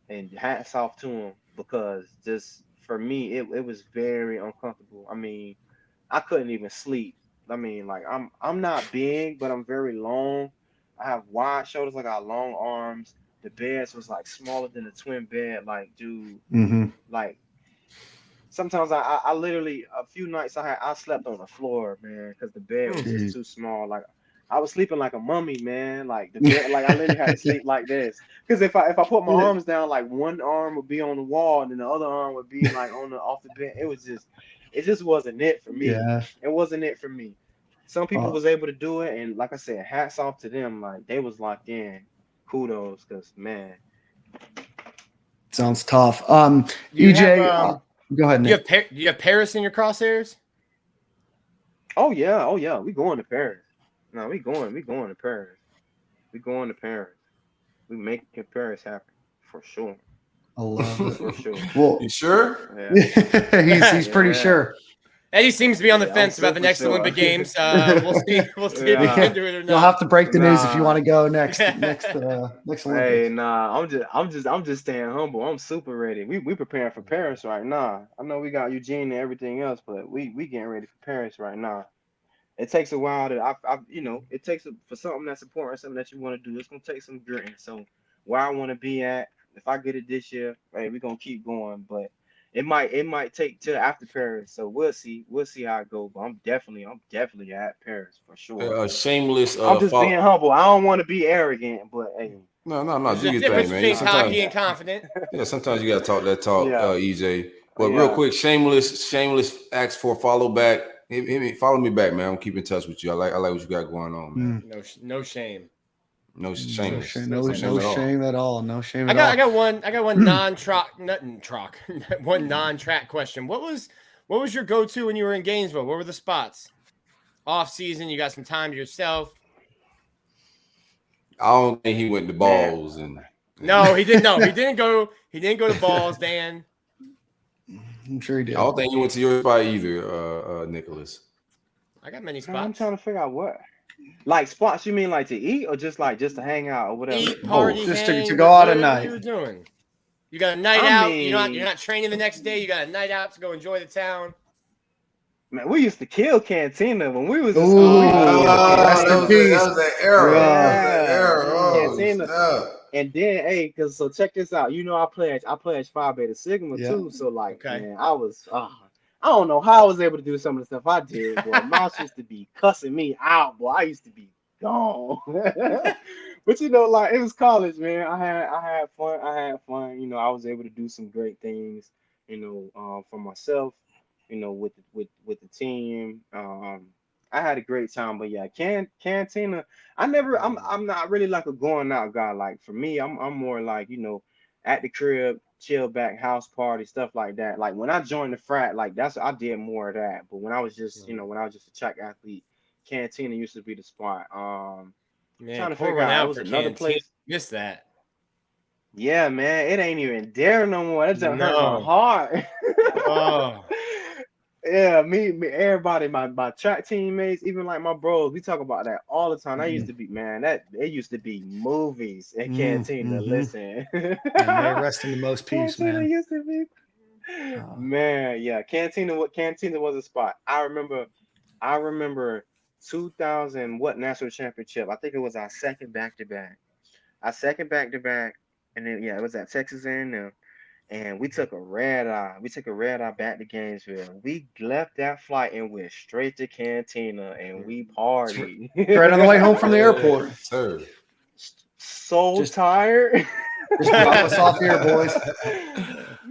and hats off to them, because just for me, it was very uncomfortable. I mean, I couldn't even sleep. I mean, like I'm not big, but I'm very long. I have wide shoulders, like I got long arms. The beds was like smaller than a twin bed. Like, dude, Mhm. like sometimes I literally a few nights I slept on the floor, man, because the bed was just Jeez. too small. Like I was sleeping like a mummy, man. Like the bed, like I literally had to sleep like this. Because if I put my arms down, like one arm would be on the wall and then the other arm would be like on the off the bed. It just wasn't it for me. Yeah. It wasn't it for me. Some people was able to do it, and like I said, hats off to them. Like they was locked in. Kudos, because man. Sounds tough. You EJ, have, go ahead, you Nick. have Paris in your crosshairs? Oh yeah. We going to Paris. No, we going to Paris. We going to Paris. We making Paris happen for sure. I love it. For sure. Well, You sure? Yeah. he's pretty sure. Eddie seems to be on the Yeah, I'm fence about the super next sure. Olympic Games. We'll see if he Yeah. can do it or You'll not. have to break the news if you Nah. want to go next Hey, Olympics. nah, I'm just staying humble. I'm super ready. We preparing for Paris right now. I know we got Eugene and everything else, but we getting ready for Paris right now. It takes a while to it takes for something that's important, something that you want to do. It's gonna take some gritting. So where I want to be at, if I get it this year, hey, we're gonna keep going. But it might take till after Paris. So we'll see how it goes. But I'm definitely at Paris for sure. Shameless. I'm just being humble. I don't want to be arrogant, but hey. No. There's Do a your difference thing, man. between cocky and confident. Yeah, sometimes you gotta talk that talk, Yeah. EJ. But Yeah. real quick, shameless. Ask for a follow back. Follow me back, man. I'm keeping in touch with you. I like what you got going on, man. No shame. No No shame. shame, No no shame at all. shame at all. No shame I at all. got one non-track question. What was your go-to when you were in Gainesville? What were the spots? Off season, you got some time to yourself. I don't think he went to balls and No, he didn't. No, he didn't go. He didn't go to balls, Dan. I'm sure he did. I don't think he went to your spot either, Nicholas. I got many I'm spots. trying to figure out what. Like spots you mean like to eat or just to hang out or whatever? Eat, party, Just hang, to go out at what night. you were doing? You got a night out. You're not training the next day. You got a night out to go enjoy the town. Man, we used to kill Cantina when we was in Ooh, school. rest in peace. That was that era. Yeah. That was that era. Oh, Cantina. snap. And then, so check this out. You know, I pledged Phi Beta Sigma too. So like, Okay. man, I don't know how I was able to do some of the stuff I did, boy. Mouse used to be cussing me out, boy. I used to be gone. But you know, like it was college, man. I had fun. You know, I was able to do some great things, for myself, with the team. I had a great time, but yeah, Cantina. I'm not really like a going out guy. Like for me, I'm more like, at the crib, chill back, house party, stuff like that. Like when I joined the frat, like I did more of that. But when I was just, a track athlete, Cantina used to be the spot. Man, Trying to pour figure one out, out it was for another Canteen. place. Missed that. Yeah, man, it ain't even there no more. That just hurt No. my heart. Oh. Yeah, me, everybody, my track teammates, even like my bros, we talk about that all the time. That used to be, man, it used to be movies at Cantina. Listen, And may rest in the most peace, Cantina man. used to be, man, yeah. Cantina was a spot. I remember 2000 what national championship? I think it was our second back to back. And then it was at Texas A&M. And we took a red eye. Back to Gainesville. We left that flight and went straight to Cantina and we partied. Right on the way home from the airport. Sir. So tired. Just drop us off here, boys.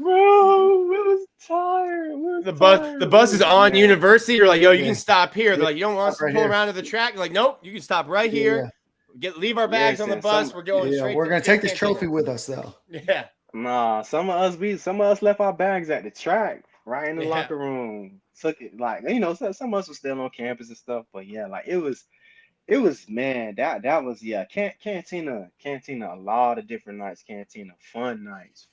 Bro, we was tired. The bus is on University. You're like, yo, you Yeah. can stop here. They're like, you don't want us Stop to right pull here. around to the track. You're like, nope, you can stop right here. Leave our bags on the Listen, bus. We're going straight. We're gonna take this Cantina. trophy with us, though. Yeah. Nah, some of us left our bags at the track, right in the Yeah. locker room. Took it like some of us were still on campus and stuff, but yeah, like it was man, that was Cantina, a lot of different nights, Cantina, fun nights,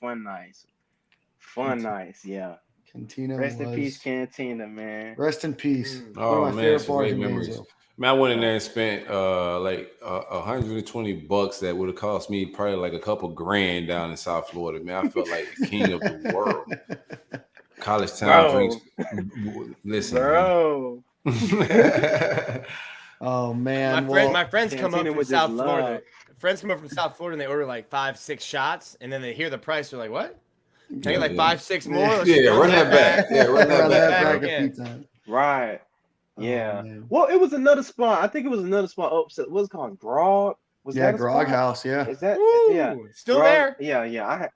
yeah. Cantina Rest in was- peace, Cantina, man. Rest in peace. Oh, One of my man, favorite some bars great in memories. Gainesville. Man, I went in there and spent like $120 that would have cost me probably like a couple grand down in South Florida. Man, I felt like the king of the world. College town drinks. Listen, Bro. Oh man, My friends come up Cantina from with South this Florida. love. Friends come up from South Florida and they order like 5-6 shots, and then they hear the price. They're like, "What?" Can I get like 5, 6 more? Let's Yeah, run run that back. Yeah, run that Run that back. back bro. a few times. Right. Oh, Yeah. man. Well, it was another spot. I think it was another spot upset. What's it called? Grog? Was Yeah, that a Grog spot? House. Yeah. Is that yeah. Woo! Still Grog? there. Yeah.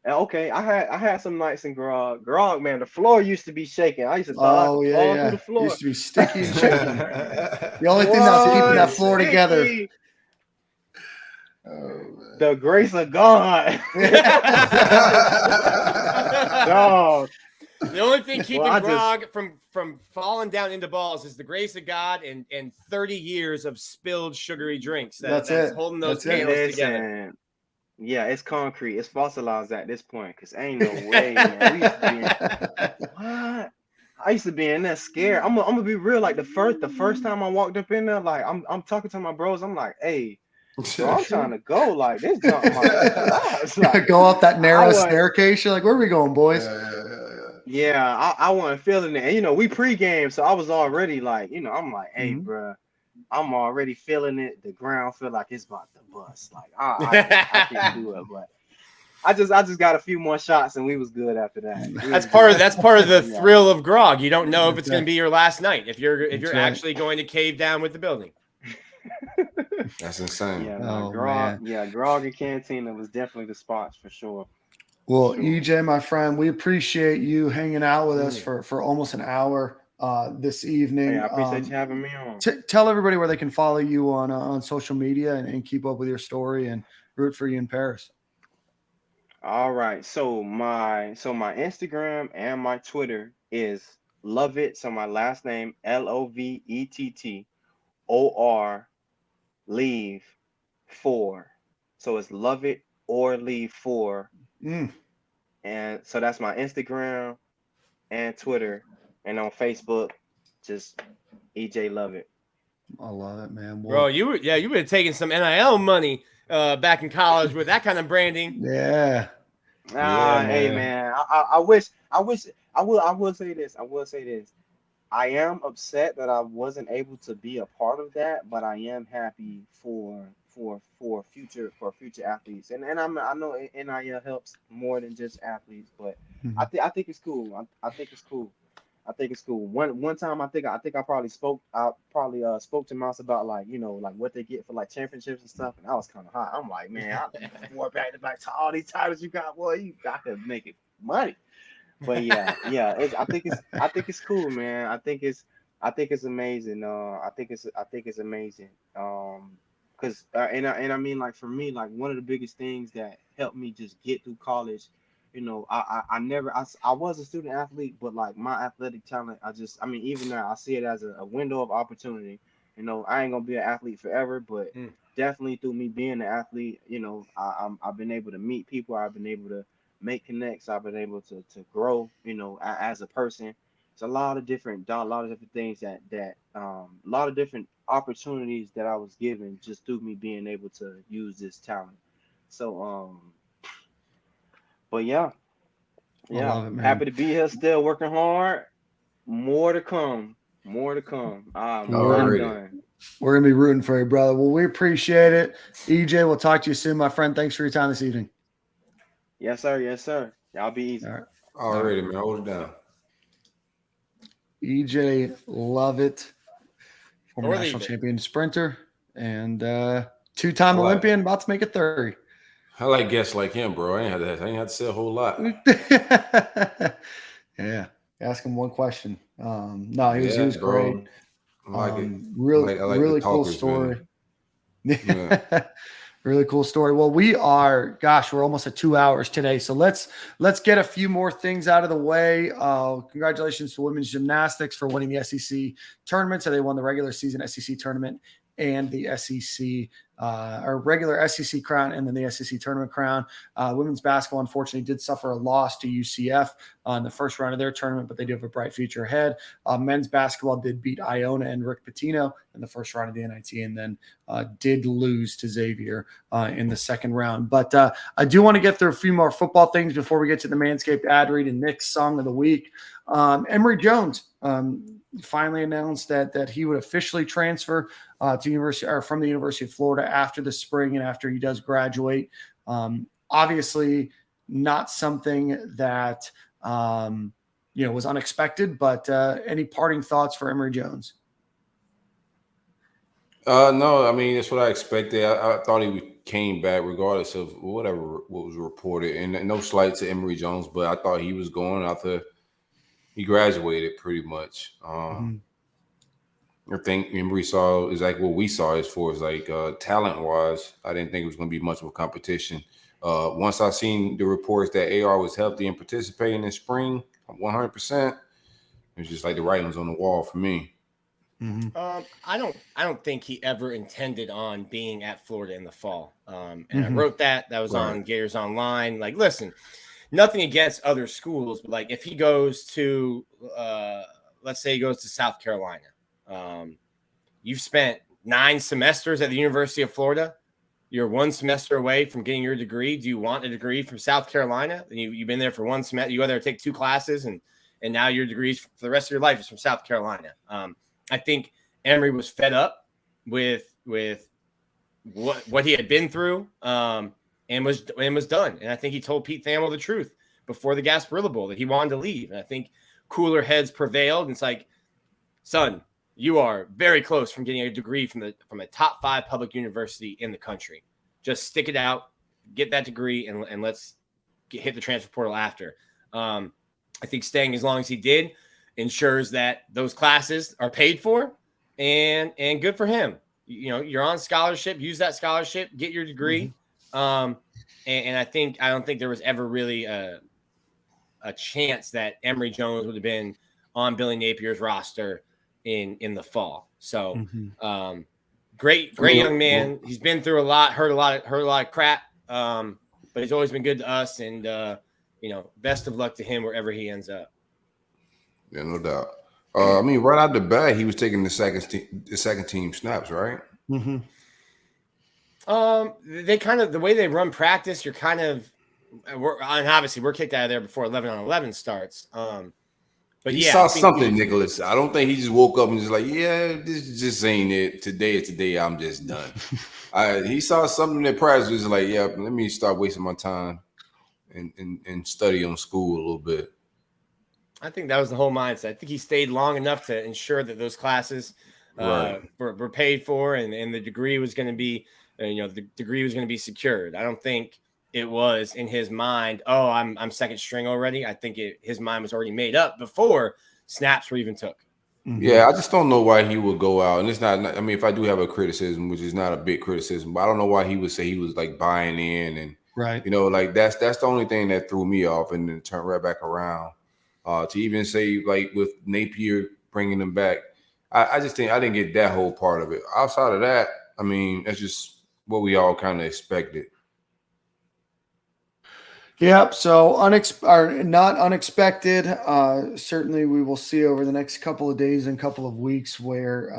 Okay, I had some nights in Grog. Grog, man, the floor used to be shaking. I used to thought I Oh, could yeah, fall through the yeah. floor. Used to be sticky and shaky. The only thing that was keeping that What? floor together. Sticky. Oh, man. The grace of God. Dog. The only thing keeping Well, I just Grog from falling down into balls is the grace of God and 30 years of spilled sugary drinks. That's That's it. holding those That's it. panels together. listen. Yeah, it's concrete. It's fossilized at this point. Cause ain't no way, man. We used to be in what? I used to be in there scared. I'm gonna be real. Like the first time I walked up in there, like I'm talking to my bros. I'm like, hey, bro, I'm trying to go. Like this jump might collapse. Like Go up that I narrow was, staircase. You're like, where are we going, boys? yeah, I wasn't feeling it. And you know, we pregame, so I was already like, you know, I'm like, hey, Mhm. bro, I'm already feeling it. The ground feel like it's about to bust. Like I can't do it, but I just got a few more shots and we was good after that. That's part of the Yeah. thrill of Grog. You don't know if That's it's going right. to be your last night. If you're That's right. actually going to cave down with the building. That's insane. Yeah, Oh, Grog, man. yeah, Grog and Cantina was definitely the spots for sure. Well, Sure. EJ, my friend, we appreciate you hanging out with us Mm. for almost an hour this evening. Hey, I appreciate you having me on. Tell everybody where they can follow you on social media and keep up with your story and root for you in Paris. All right. So my Instagram and my Twitter is Lovett. So my last name LOVETTOR leave 4. So it's Lovett or leave 4. Mm, And so that's my Instagram and Twitter, and on Facebook, just EJ Lovett. I love it, man. Bro, you would have taken some NIL money back in college with that kind of branding. Yeah. Hey man, I will say this. I will say this. I am upset that I wasn't able to be a part of that, but I am happy for future athletes. And I know NIL helps more than just athletes, but I think it's cool. I think it's cool. I think it's cool. One time I think I probably spoke to Mouse about like, you know, like what they get for like championships and stuff, and I was kind of hot. I'm like, man, I'll be more back to back to all these titles you got, boy. You got to make it money. But yeah, I think it's cool, man. I think it's amazing. I think it's amazing. Because I mean, like for me, like one of the biggest things that helped me just get through college, you know, I was a student athlete, but like my athletic talent, I mean, even now I see it as a window of opportunity. You know, I ain't gonna be an athlete forever, but definitely through me being an athlete, you know, I've been able to meet people. I've been able to make connects. I've been able to grow, you know, as a person. It's a lot of different things that a lot of different opportunities that I was given just through me being able to use this talent. So but yeah, I love it, man. happy to be here, still working hard. More to come. I'm not done. We're gonna be rooting for you, brother. Well, we appreciate it. EJ, we'll talk to you soon, my friend. Thanks for your time this evening. Yes, sir. Y'all be easy. All right. Already, man. Hold it down. EJ Lovett, former Or national leave it. champion sprinter and two-time All right. Olympian, about to make it third. I like guests like him, bro. I ain't had to say a whole lot. Yeah. Ask him one question. No, he was bro. great. I like it. Really, I like really the cool talkers, story. Yeah. Really cool story. Well, we're almost at 2 hours today. So let's get a few more things out of the way. Congratulations to women's gymnastics for winning the SEC tournament. So they won the regular season SEC tournament and the SEC or regular SEC crown and then the SEC tournament crown. Women's basketball, unfortunately, did suffer a loss to UCF in the first round of their tournament, but they do have a bright future ahead. Men's basketball did beat Iona and Rick Pitino in the first round of the NIT and then did lose to Xavier in the second round. But I do want to get through a few more football things before we get to the Manscaped ad read and Nick's song of the week. Emery Jones finally announced that he would officially transfer from the University of Florida after the spring and after he does graduate. Obviously, not something that was unexpected. But any parting thoughts for Emery Jones? No, I mean that's what I expected. I thought came back regardless of what was reported, and no slight to Emery Jones, but I thought he was going after he graduated pretty much. I think Emery saw exactly what we saw as far as like talent wise. I didn't think it was going to be much of a competition. Once I seen the reports that AR was healthy and participating in spring 100%, it was just like the writing was on the wall for me. I don't think he ever intended on being at Florida in the fall. And I wrote that was on Gators Online. Like, listen, nothing against other schools, but like if he goes to, let's say he goes to South Carolina, you've spent 9 semesters at the University of Florida. You're 1 semester away from getting your degree. Do you want a degree from South Carolina? And you've been there for 1 semester. You go there, take 2 classes, and now your degrees for the rest of your life is from South Carolina. I think Emery was fed up with what he had been through, and was done. And I think he told Pete Thamel the truth before the Gasparilla Bowl that he wanted to leave. And I think cooler heads prevailed. And it's like, son, you are very close from getting a degree from a top 5 public university in the country. Just stick it out, get that degree, and let's hit the transfer portal after. I think staying as long as he did ensures that those classes are paid for, and good for him. You're on scholarship, use that scholarship, get your degree. And I don't think there was ever really a chance that Emery Jones would have been on Billy Napier's roster in the fall. So great young man. He's been through a lot, heard a lot of crap. But he's always been good to us, and best of luck to him wherever he ends up. Yeah, no doubt. I mean, right out the bat, he was taking the second team snaps, right? They kind of, the way they run practice, you're kind of, obviously we're kicked out of there before 11-on-11 starts. But he yeah, saw something, Nicholas. I don't think he just woke up and just like, yeah, this just ain't it. Today is today. I'm just done. He saw something that practice was like, yeah, let me start wasting my time and study on school a little bit. I think that was the whole mindset. I think he stayed long enough to ensure that those classes were paid for, and the degree was going to be, the degree was going to be secured. I don't think it was in his mind, oh, I'm second string already. I think his mind was already made up before snaps were even took. Yeah, I just don't know why he would go out. And it's not, I mean, if I do have a criticism, which is not a big criticism, but I don't know why he would say he was like buying in, and like that's the only thing that threw me off, and then turn right back around. To even say like with Napier bringing him back, I just think I didn't get that whole part of it. Outside of that, I mean, that's just what we all kind of expected. Yep. So not unexpected. Certainly, we will see over the next couple of days and couple of weeks where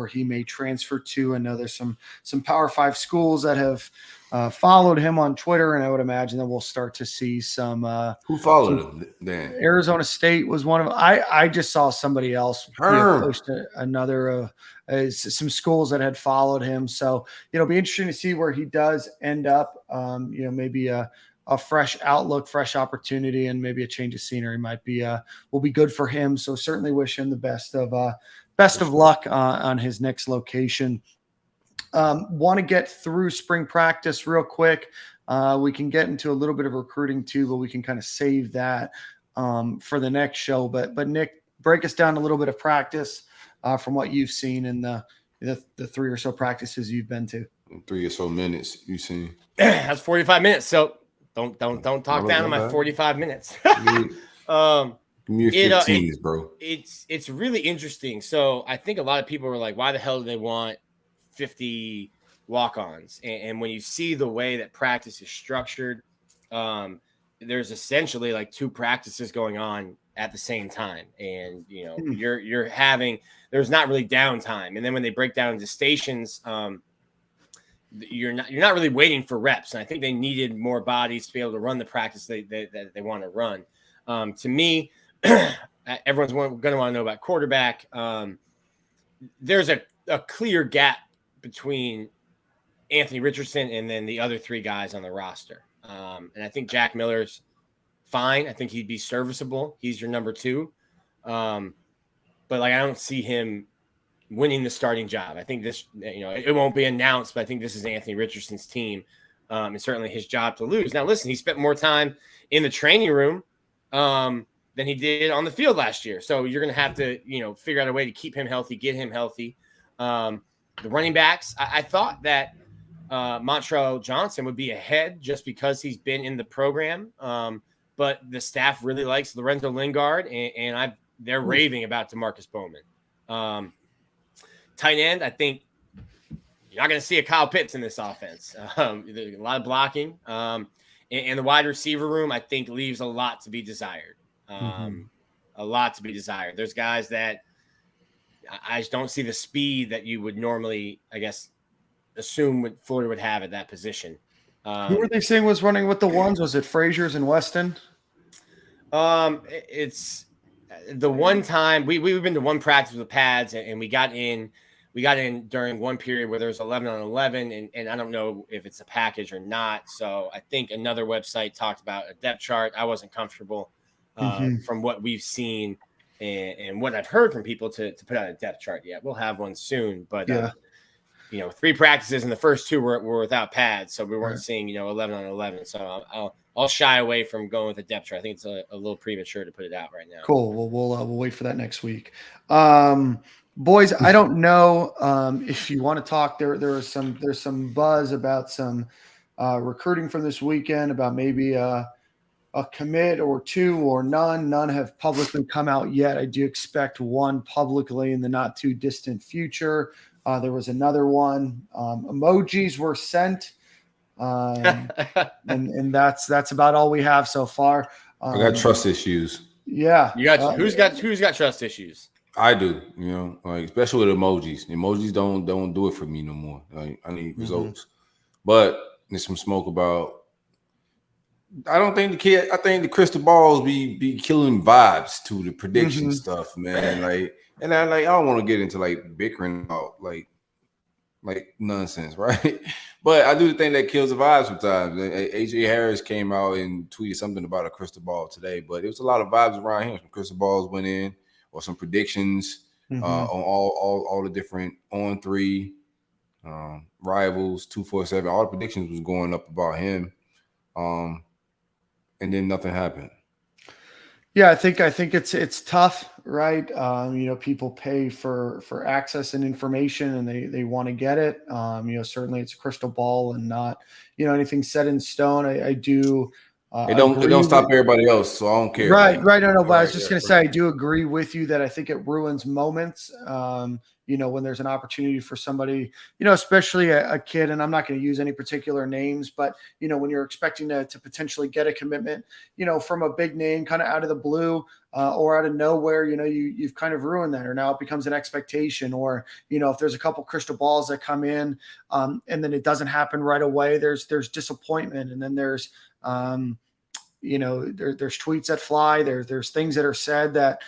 he may transfer to. I know there's some Power 5 schools that have followed him on Twitter, and I would imagine that we'll start to see some. Who followed him? Then Arizona State was one of. I just saw somebody else post another some schools that had followed him. So it'll be interesting to see where he does end up. Maybe a fresh outlook, fresh opportunity, and maybe a change of scenery will be good for him. So certainly wish him the best of luck on his next location. Want to get through spring practice real quick. We can get into a little bit of recruiting too, but we can kind of save that for the next show. But Nick, break us down a little bit of practice from what you've seen in the 3 or so practices you've been to. 3 or so minutes you've seen. That's 45 minutes. So don't talk down on my 45 minutes. Give me your 15s, bro. It's really interesting. So I think a lot of people were like, why the hell do they want 50 walk-ons? And when you see the way that practice is structured, there's essentially like 2 practices going on at the same time. And, you're having, there's not really downtime. And then when they break down into stations, you're not really waiting for reps. And I think they needed more bodies to be able to run the practice that they want to run. To me, everyone's going to want to know about quarterback. There's a clear gap between Anthony Richardson and then the other 3 guys on the roster. And I think Jack Miller's fine. I think he'd be serviceable. He's your number 2. But like, I don't see him winning the starting job. I think this, it won't be announced, but I think this is Anthony Richardson's team. And certainly his job to lose. Now, listen, he spent more time in the training room than he did on the field last year. So you're going to have to, figure out a way to keep him healthy, get him healthy. The running backs, I thought that Montrell Johnson would be ahead just because he's been in the program. But the staff really likes Lorenzo Lingard, and they're raving about DeMarcus Bowman. Tight end, I think you're not going to see a Kyle Pitts in this offense. A lot of blocking. And the wide receiver room, I think, leaves a lot to be desired. A lot to be desired. There's guys that I just don't see the speed that you would normally, I guess, assume what Florida would have at that position. Who were they saying was running with the ones? Was it Frazier's and Weston? It's the one time we've been to one practice with the pads, and we got in during one period where there was 11 on 11, and I don't know if it's a package or not. So I think another website talked about a depth chart. I wasn't comfortable from what we've seen and what I've heard from people to put out a depth chart yet. We'll have one soon, but 3 practices and the first 2 were without pads, so we weren't seeing 11 on 11. So I'll shy away from going with a depth chart. I think it's a little premature to put it out right now. Cool. Well, we'll wait for that next week. Boys, I don't know if you want to talk. There's some buzz about some recruiting from this weekend, about maybe a commit or 2 or none. None have publicly come out yet. I do expect one publicly in the not too distant future. There was another one. Emojis were sent, and that's about all we have so far. I got trust issues. Yeah, you got who's got trust issues? I do, like especially with emojis. Emojis don't do it for me no more. Like, I need results, but there's some smoke about. I don't think I think the crystal balls be killing vibes to the prediction stuff, man. Like, and I don't want to get into like bickering about like nonsense, right? But I do think that kills the vibe sometimes. AJ Harris came out and tweeted something about a crystal ball today, but it was a lot of vibes around him. Some crystal balls went in, or some predictions on all the different on 3 rivals, 247. All the predictions was going up about him, and then nothing happened. Yeah, I think it's tough, right? People pay for access and information, and they want to get it. Certainly it's a crystal ball and not anything set in stone. I do. It don't stop everybody else, so I don't care. Right. No. But I was just going to say, I do agree with you that I think it ruins moments. When there's an opportunity for somebody, especially a kid, and I'm not going to use any particular names, but, when you're expecting to potentially get a commitment, from a big name kind of out of the blue or out of nowhere, you've kind of ruined that, or now it becomes an expectation, or, if there's a couple crystal balls that come in and then it doesn't happen right away, there's disappointment. And then there's, there's tweets that fly, there's things that are said that,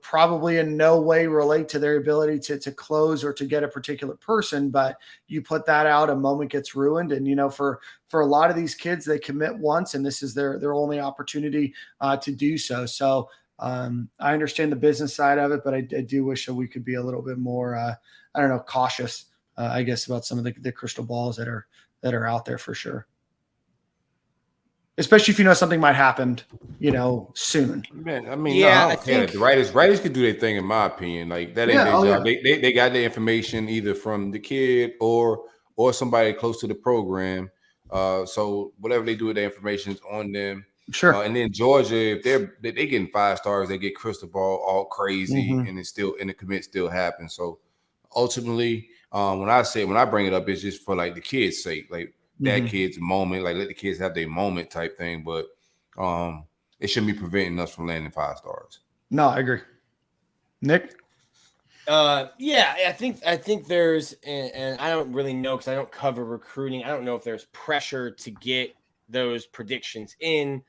probably in no way relate to their ability to close or to get a particular person, but you put that out, a moment gets ruined. And, for a lot of these kids, they commit once and this is their only opportunity to do so. So I understand the business side of it, but I do wish that we could be a little bit more, cautious, I guess, about some of the crystal balls that are out there for sure. Especially if something might happen, soon. Man, I mean, I think the writers could do their thing, in my opinion. Like that ain't their job. Yeah. They got the information either from the kid or somebody close to the program. So whatever they do with their information is on them. Sure. And then Georgia, if they getting 5 stars, they get crystal ball all crazy, and the commit still happens. So ultimately, when I bring it up, it's just for like the kids' sake, like. That kid's moment, like let the kids have their moment type thing, but it shouldn't be preventing us from landing 5 stars. No, I agree. Nick? I think there's, and I don't really know because I don't cover recruiting. I don't know if there's pressure to get those predictions in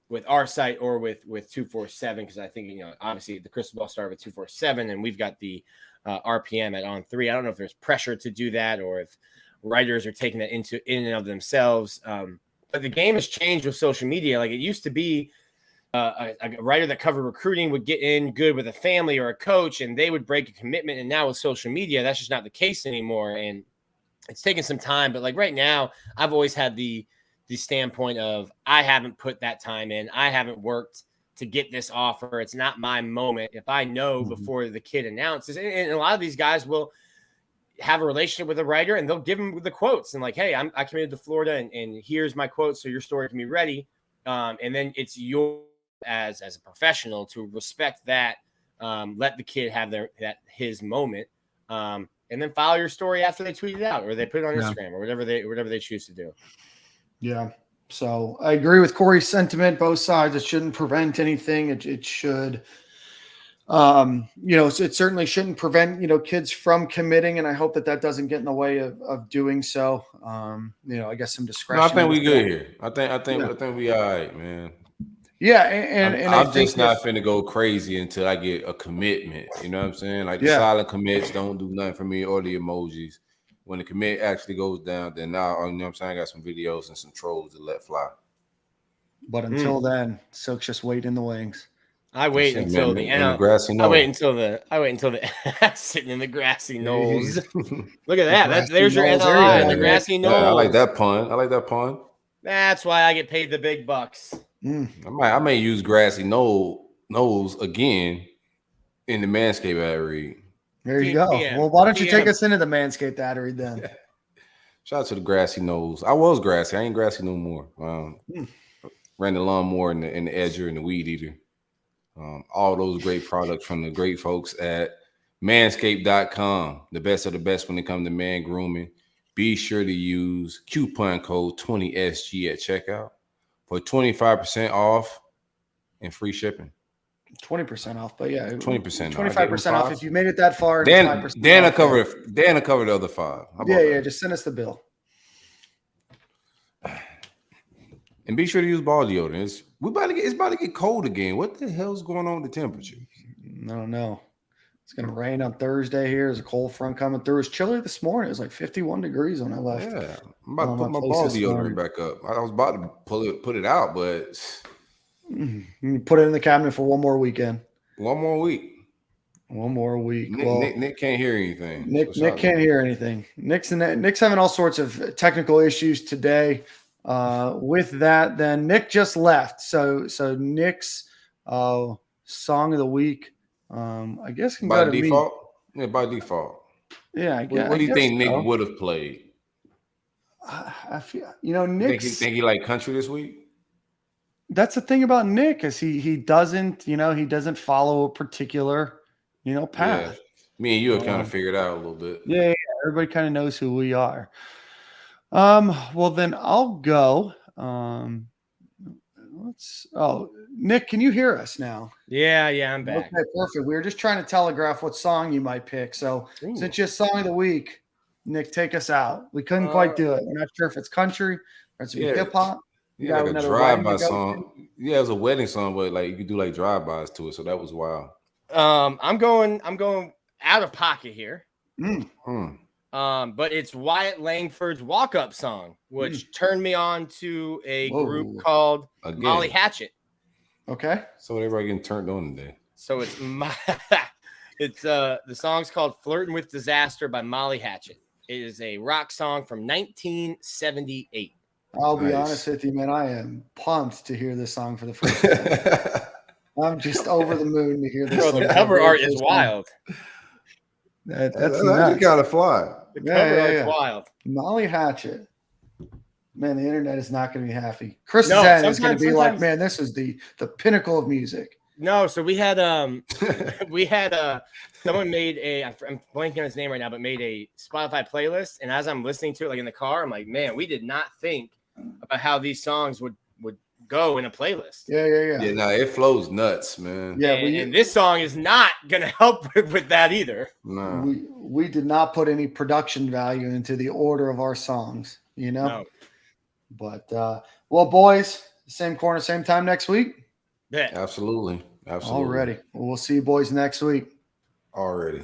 with our site or with 247, because I think obviously the crystal ball started with 247, and we've got the RPM at on 3. I don't know if there's pressure to do that, or if writers are taking that into in and of themselves. But the game has changed with social media. Like it used to be a writer that covered recruiting would get in good with a family or a coach and they would break a commitment. And now with social media, that's just not the case anymore. And it's taken some time, but like right now, I've always had the standpoint of I haven't put that time in. I haven't worked to get this offer. It's not my moment. If I know before the kid announces, and a lot of these guys will have a relationship with a writer and they'll give them the quotes and like, hey, I committed to Florida and here's my quote. So your story can be ready. And then it's your as a professional to respect that, let the kid have his moment. And then follow your story after they tweet it out or they put it on Instagram or whatever they choose to do. Yeah. So I agree with Corey's sentiment, both sides. It shouldn't prevent anything. It should, it certainly shouldn't prevent, kids from committing. And I hope that doesn't get in the way of doing so. I guess some discretion. No, I think we good here. I think we all right, man. Yeah. And I'm just not finna go crazy until I get a commitment. You know what I'm saying? Like the silent commits don't do nothing for me or the emojis. When the commit actually goes down, then now, you know what I'm saying? I got some videos and some trolls to let fly. But until then, Silk's just wait in the wings. I wait until the grassy knoll. I wait until the sitting in the grassy knolls. Look at that. There's your NLI in the grassy knolls. Yeah, I like that pun. That's why I get paid the big bucks. I may use grassy knolls again in the Manscaped ad read. There you go. Well, why don't you take us into the Manscaped ad read then? Shout out to the grassy knolls. I was grassy. I ain't grassy no more. Ran the lawnmower and the edger and the weed eater. All those great products from the great folks at manscaped.com. The best of the best when it comes to man grooming. Be sure to use coupon code 20SG at checkout for 25% off and free shipping. 20% off, but yeah, 20%, 25% off if you made it that far. Dan will cover the other 5. Yeah, just send us the bill. And be sure to use ball deodorant. It's about to get cold again. What the hell's going on with the temperature? I don't know. It's gonna rain on Thursday here. There's a cold front coming through. It was chilly this morning. It was like 51 degrees when I left. Yeah, I'm about to put my ball deodorant back up. I was about to put it out, but you put it in the cabinet for one more weekend. One more week. Nick can't hear anything. Nick can't hear anything. Nick's having all sorts of technical issues today. With that, then Nick just left. So Nick's song of the week, I guess can by go to default. Me. Yeah, by default. Yeah, I guess. What do you think Nick would have played? I feel Nick. Think he like country this week? That's the thing about Nick is he doesn't follow a particular path. Yeah. Me and you have kind of figured out a little bit. Yeah, everybody kind of knows who we are. Well then I'll go. Nick, can you hear us now? Yeah, I'm back. Okay, perfect. We were just trying to telegraph what song you might pick. So since you're song of the week, Nick, take us out. We couldn't quite do it. We're not sure if it's country or it's hip hop. Yeah, like a drive-by song. Yeah, it was a wedding song, but like you could do like drive-bys to it, so that was wild. I'm going out of pocket here. But it's Wyatt Langford's walk-up song, which turned me on to a group called Molly Hatchet. Okay. So everybody getting turned on today. So it's the song's called Flirting with Disaster by Molly Hatchet. It is a rock song from 1978. I'll be honest with you, man. I am pumped to hear this song for the first time. I'm just over the moon to hear this song. The cover art is wild. That's actually kind of fly. The cover art is wild. Molly Hatchet. Man, the internet is not going to be happy. Chris Zen is going to be like, man, this is the pinnacle of music. No, so we had someone made I'm blanking on his name right now, but made a Spotify playlist. And as I'm listening to it, like in the car, I'm like, man, we did not think about how these songs would go in a playlist. Yeah. Yeah, no, it flows nuts, man. Yeah, and this song is not going to help with that either. No. We did not put any production value into the order of our songs, No. But well, boys, same corner, same time next week. Yeah, absolutely. Already. Well, we'll see you boys next week. Already.